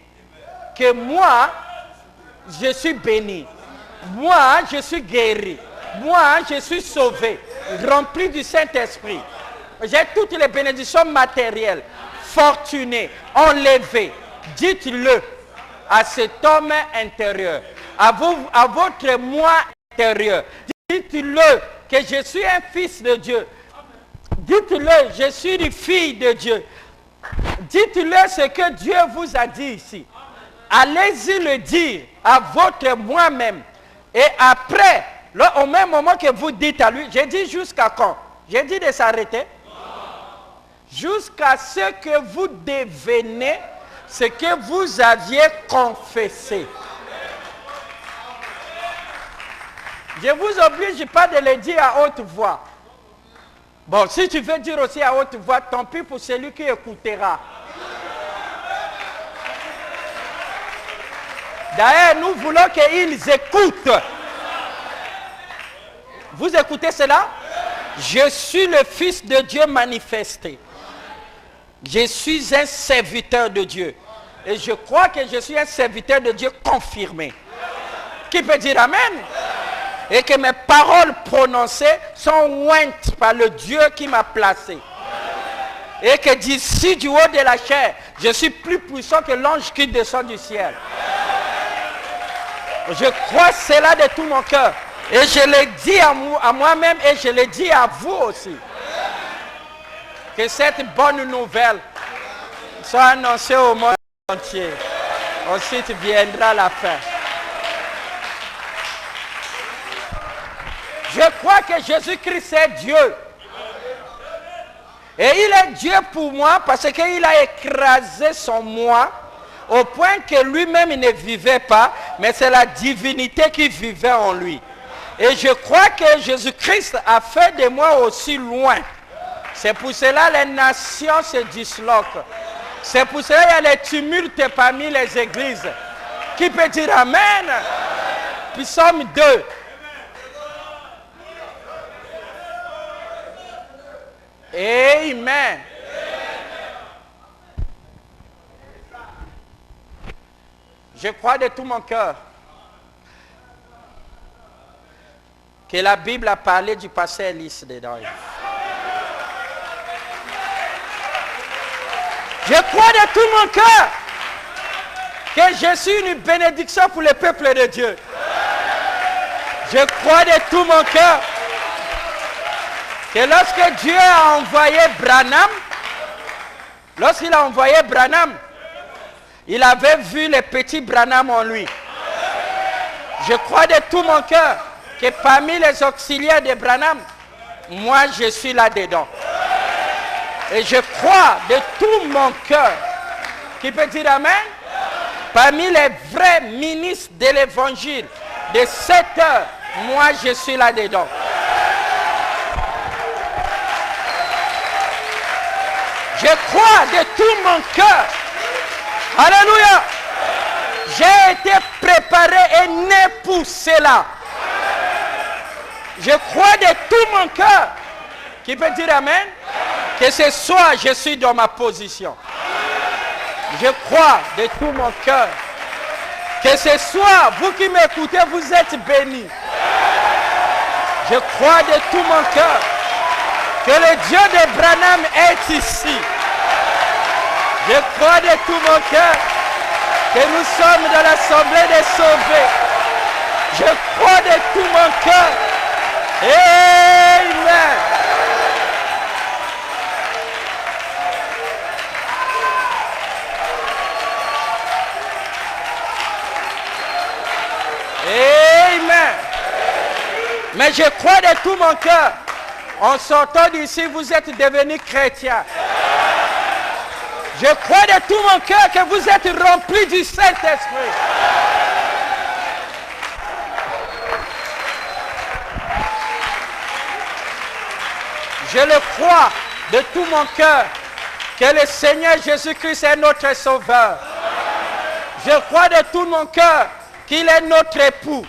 que moi, je suis béni. Moi, je suis guéri. Moi, je suis sauvé, rempli du Saint-Esprit. J'ai toutes les bénédictions matérielles, fortunées, enlevées. Dites-le à cet homme intérieur, à votre moi intérieur. Dites-le que je suis un fils de Dieu. Dites-le, je suis une fille de Dieu. Dites-le ce que Dieu vous a dit ici. Allez-y le dire à votre moi-même. Et après, là, au même moment que vous dites à lui, j'ai dit jusqu'à quand? J'ai dit de s'arrêter. Jusqu'à ce que vous devenez ce que vous aviez confessé. Je ne vous oblige pas de le dire à haute voix. Bon, si tu veux dire aussi à haute voix, tant pis pour celui qui écoutera. D'ailleurs, nous voulons qu'ils écoutent. Vous écoutez cela? Je suis le Fils de Dieu manifesté. Je suis un serviteur de Dieu. Et je crois que je suis un serviteur de Dieu confirmé. Qui peut dire Amen? Et que mes paroles prononcées sont ointes par le Dieu qui m'a placé. Et que d'ici du haut de la chair, je suis plus puissant que l'ange qui descend du ciel. Je crois cela de tout mon cœur. Et je le dis à moi-même et je le dis à vous aussi. Que cette bonne nouvelle soit annoncée au monde entier. Ensuite viendra la fin. Je crois que Jésus-Christ est Dieu. Et il est Dieu pour moi parce qu'il a écrasé son moi au point que lui-même ne vivait pas, mais c'est la divinité qui vivait en lui. Et je crois que Jésus-Christ a fait de moi aussi loin. C'est pour cela que les nations se disloquent. C'est pour cela qu'il y a les tumultes parmi les églises. Qui peut dire Amen? Puis Psaume 2. Amen. Je crois de tout mon cœur que la Bible a parlé du passé Élise dedans. Je crois de tout mon cœur que je suis une bénédiction pour le peuple de Dieu. Je crois de tout mon cœur que lorsque Dieu a envoyé Branham, lorsqu'il a envoyé Branham, il avait vu le petit Branham en lui. Je crois de tout mon cœur que parmi les auxiliaires de Branham, moi je suis là-dedans. Et je crois de tout mon cœur Qui peut dire Amen? Parmi les vrais ministres de l'évangile, de 7 heures, moi je suis là-dedans. Je crois de tout mon cœur. Alléluia. J'ai été préparé et né pour cela. Je crois de tout mon cœur. Qui peut dire Amen? Que ce soir, je suis dans ma position. Je crois de tout mon cœur. Que ce soir, vous qui m'écoutez, vous êtes bénis. Je crois de tout mon cœur que le Dieu de Branham est ici. Je crois de tout mon cœur que nous sommes dans l'assemblée des sauvés. Je crois de tout mon cœur. Amen. Amen. Mais je crois de tout mon cœur. En sortant d'ici, vous êtes devenus chrétiens. Je crois de tout mon cœur que vous êtes remplis du Saint-Esprit. Je le crois de tout mon cœur que le Seigneur Jésus-Christ est notre Sauveur. Je crois de tout mon cœur qu'il est notre époux.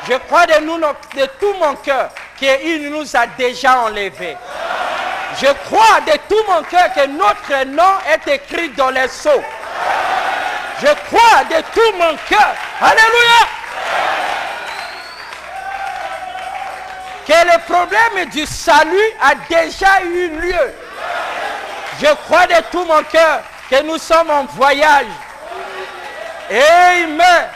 Je crois de tout mon cœur qu'il nous a déjà enlevés. Je crois de tout mon cœur que notre nom est écrit dans les sceaux. Je crois de tout mon cœur. Alléluia. Que le problème du salut a déjà eu lieu. Je crois de tout mon cœur que nous sommes en voyage. Amen. Amen.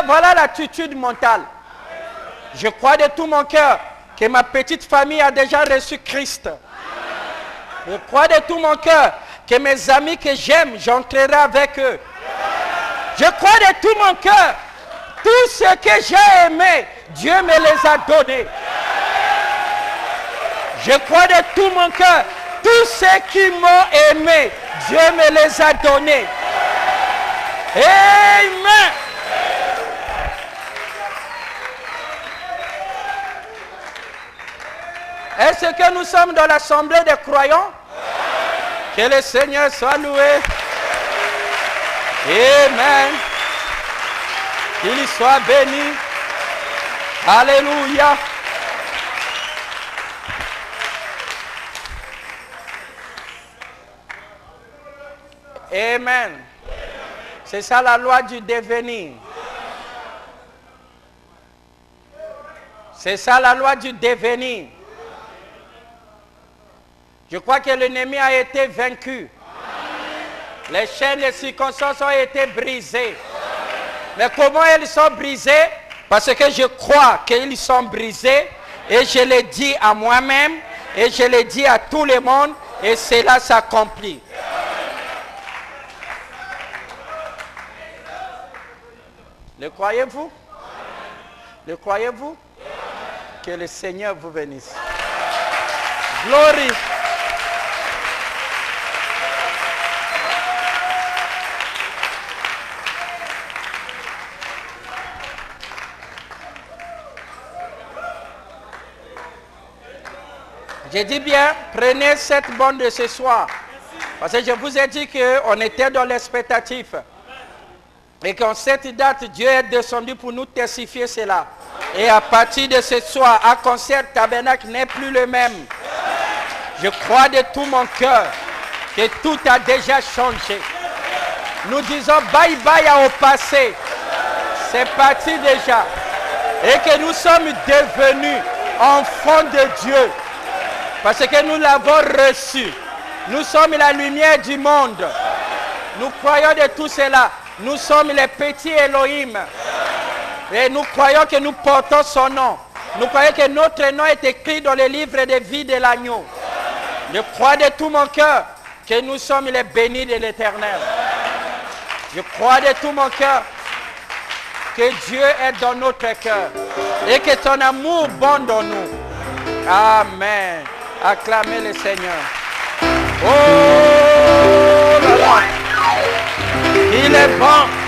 Voilà l'attitude mentale. Je crois de tout mon cœur que ma petite famille a déjà reçu Christ. Je crois de tout mon cœur que mes amis que j'aime, j'entrerai avec eux. Je crois de tout mon cœur, tout ce que j'ai aimé, Dieu me les a donnés. Je crois de tout mon cœur, tous ceux qui m'ont aimé, Dieu me les a donnés. Amen. Est-ce que nous sommes dans l'assemblée des croyants? Que le Seigneur soit loué. Amen. Qu'il soit béni. Alléluia. Amen. C'est ça la loi du devenir. C'est ça la loi du devenir. Je crois que l'ennemi a été vaincu. Les chaînes et circonstances ont été brisées. Mais comment elles sont brisées? Parce que je crois qu'elles sont brisées. Et je le dis à moi-même. Et je le dis à tout le monde. Et cela s'accomplit. Le croyez-vous? Le croyez-vous? Que le Seigneur vous bénisse. Glory. Je dis bien, prenez cette bonne de ce soir. Parce que je vous ai dit qu'on était dans l'expectatif. Et qu'en cette date, Dieu est descendu pour nous testifier cela. Et à partir de ce soir, à concert, Tabernacle n'est plus le même. Je crois de tout mon cœur que tout a déjà changé. Nous disons bye bye au passé. C'est parti déjà. Et que nous sommes devenus enfants de Dieu. Parce que nous l'avons reçu. Nous sommes la lumière du monde. Nous croyons de tout cela. Nous sommes les petits Elohim. Et nous croyons que nous portons son nom. Nous croyons que notre nom est écrit dans le livre de vie de l'agneau. Je crois de tout mon cœur que nous sommes les bénis de l'Éternel. Je crois de tout mon cœur que Dieu est dans notre cœur et que ton amour bonde en nous. Amen. Acclamez le Seigneur. Oh là là. Il est bon.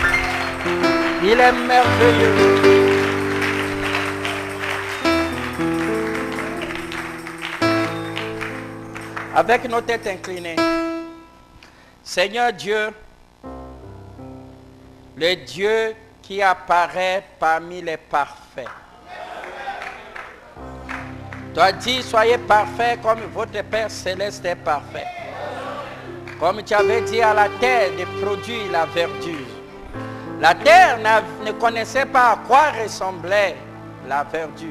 Il est merveilleux. Avec nos têtes inclinées, Seigneur Dieu, le Dieu qui apparaît parmi les parfaits. Tu as dit, soyez parfaits comme votre Père Céleste est parfait. Comme tu avais dit à la terre de produire la verdure. La terre ne connaissait pas à quoi ressemblait la verdure.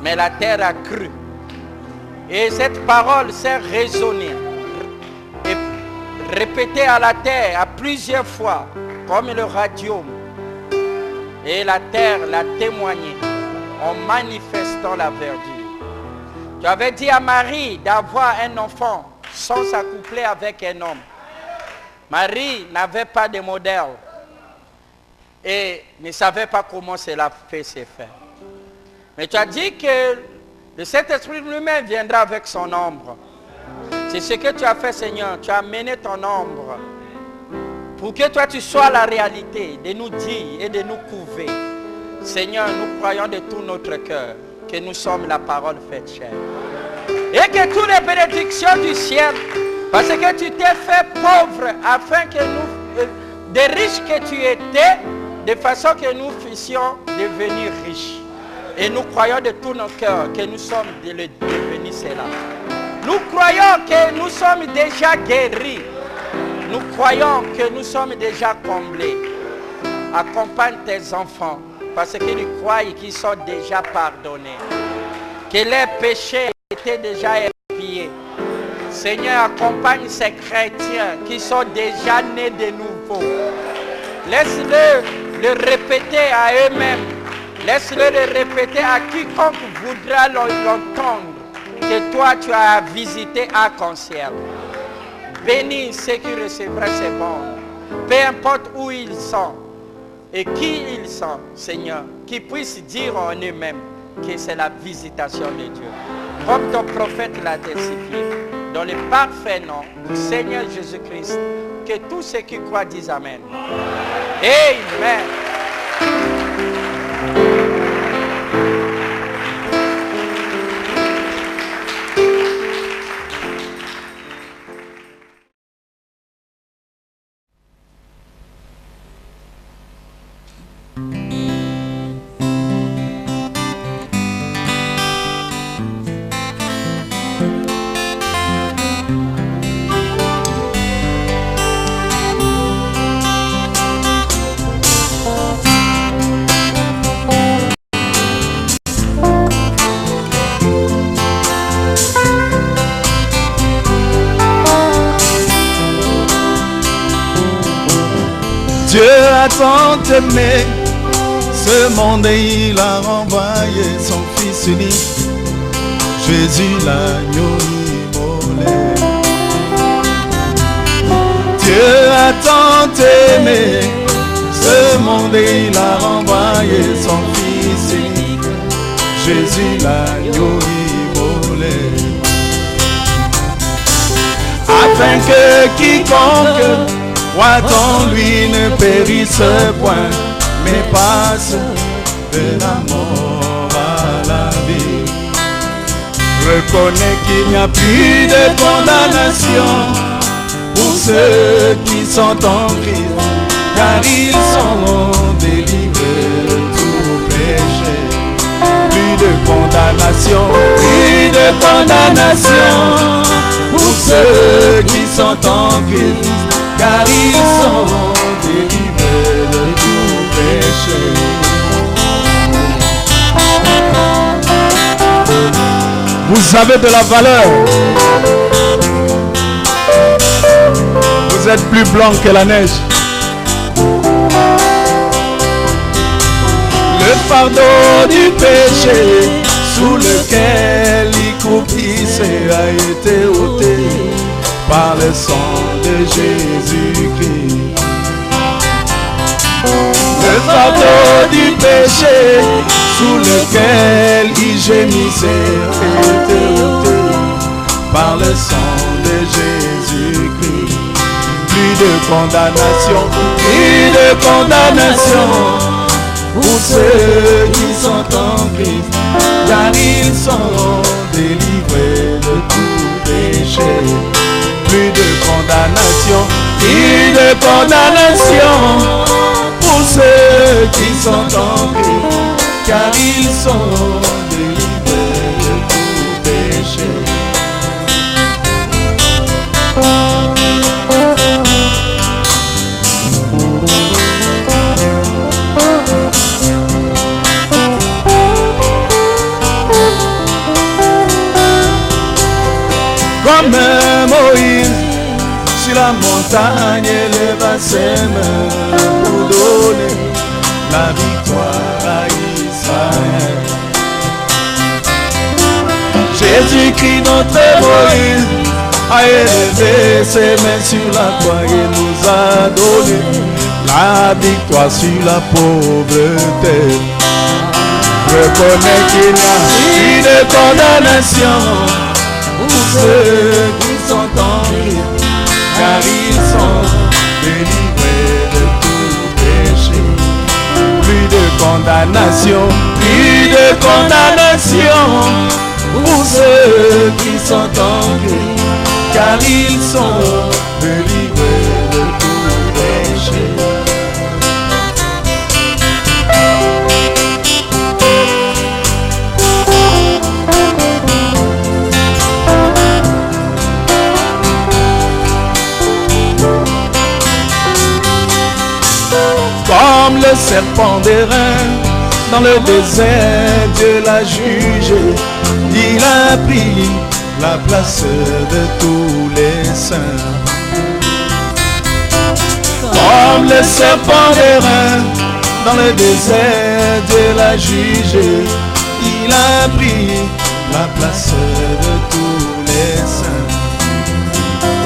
Mais la terre a cru. Et cette parole s'est résonnée et répétée à la terre à plusieurs fois, comme le radium. Et la terre l'a témoigné en manifestant la verdure. Tu avais dit à Marie d'avoir un enfant sans s'accoupler avec un homme. Marie n'avait pas de modèle et ne savait pas comment cela peut se faire. Mais tu as dit que le Saint-Esprit lui-même viendra avec son ombre. C'est ce que tu as fait, Seigneur. Tu as amené ton ombre pour que toi tu sois la réalité de nous dire et de nous couver. Seigneur, nous croyons de tout notre cœur que nous sommes la parole faite chair. Et que toutes les bénédictions du ciel, parce que tu t'es fait pauvre afin que nous, des riches que tu étais, de façon que nous puissions devenir riches. Et nous croyons de tout notre cœur que nous sommes devenus cela. Nous croyons que nous sommes déjà guéris. Nous croyons que nous sommes déjà comblés. Accompagne tes enfants parce qu'ils croient qu'ils sont déjà pardonnés. Que les péchés étaient déjà expiés. Seigneur, accompagne ces chrétiens qui sont déjà nés de nouveau. Laisse-le le répéter à eux-mêmes. Laisse-le le répéter à quiconque voudra l'entendre. Que toi tu as visité arc-en-ciel. Bénis ceux qui recevraient ces bons. Peu importe où ils sont et qui ils sont, Seigneur, qu'ils puissent dire en eux-mêmes que c'est la visitation de Dieu. Comme ton prophète l'a désigné. Dans le parfait nom du Seigneur Jésus-Christ, que tous ceux qui croient disent Amen. Amen. Dieu a tant aimé ce monde et il a renvoyé son Fils unique, Jésus l'agneau immolé. Dieu a tant aimé ce monde et il a renvoyé son Fils unique, Jésus l'agneau immolé. Afin que quiconque croit en lui ne périsse point, mais passe de la mort à la vie. Reconnais qu'il n'y a plus de condamnation pour ceux qui sont en Christ, car ils sont délivrés de tout péché. Plus de condamnation, plus de condamnation pour ceux qui sont en Christ, car ils sont délivrés de tout péché. Vous avez de la valeur. Vous êtes plus blanc que la neige. Le fardeau du péché sous lequel il croupissait a été ôté par le sang de Jésus-Christ. Le fardeau du péché sous lequel il gémissait était ôté par le sang de Jésus-Christ. Plus de condamnation, pour ceux qui sont en Christ, car ils sont délivrés de tout péché. Plus de condamnation pour ceux qui sont en Christ, car ils sont délivrés de tout péché. Comme Moïse sur la montagne éleva ses mains pour donner la victoire à Israël. Jésus-Christ, notre Moïse, a élevé ses mains sur la croix et nous a donné la victoire sur la pauvreté. Reconnais qu'il n'y a plus de condamnation pour ceux qui sont en Christ, car ils sont délivrés de tout péché. Plus de condamnation pour ceux qui sont en Christ, car ils sont délivrés de tout péché. Comme le serpent d'airain, dans le désert, Dieu l'a jugé. Il a pris la place de tous les saints. Comme le serpent d'airain, dans le désert, Dieu l'a jugé. Il a pris la place de tous les saints.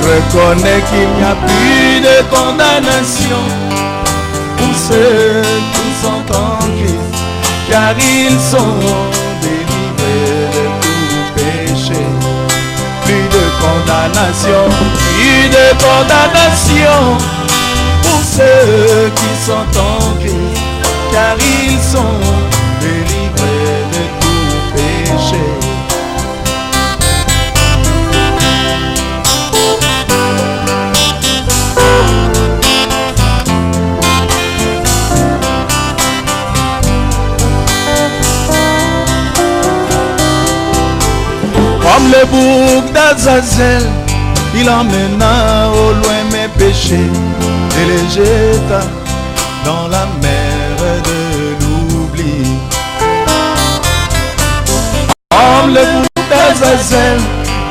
Reconnais qu'il n'y a plus de condamnation pour ceux qui sont en Christ, car ils sont délivrés de tout péché. Plus de condamnation pour ceux qui sont en Christ, car ils sont délivrés de tout péché. Comme le bouc d'Azazel, il emmena au loin mes péchés et les jeta dans la mer de l'oubli. Comme le bouc d'Azazel,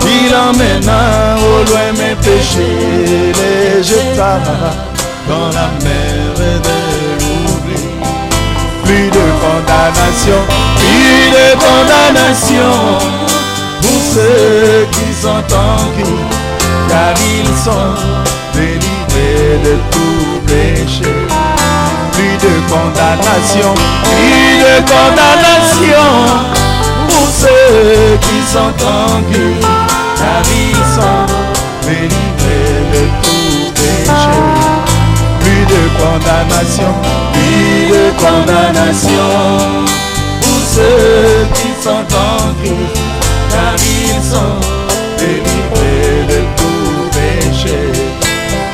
il emmena au loin mes péchés et les jeta dans la mer de l'oubli. Plus de condamnation pour ceux qui sont en Christ, car ils sont délivrés de tout péché. Plus de condamnation pour ceux qui sont en Christ, car ils sont délivrés de tout péché. Plus de condamnation pour ceux qui sont en Christ, car ils sont délivrés de tout péché.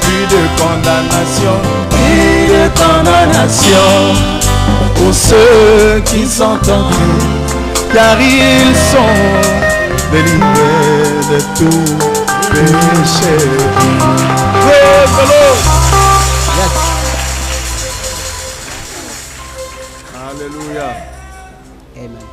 Plus de condamnation pour ceux qui sont en Christ, car ils sont délivrés de tout péché. Yes. Alléluia. Amen.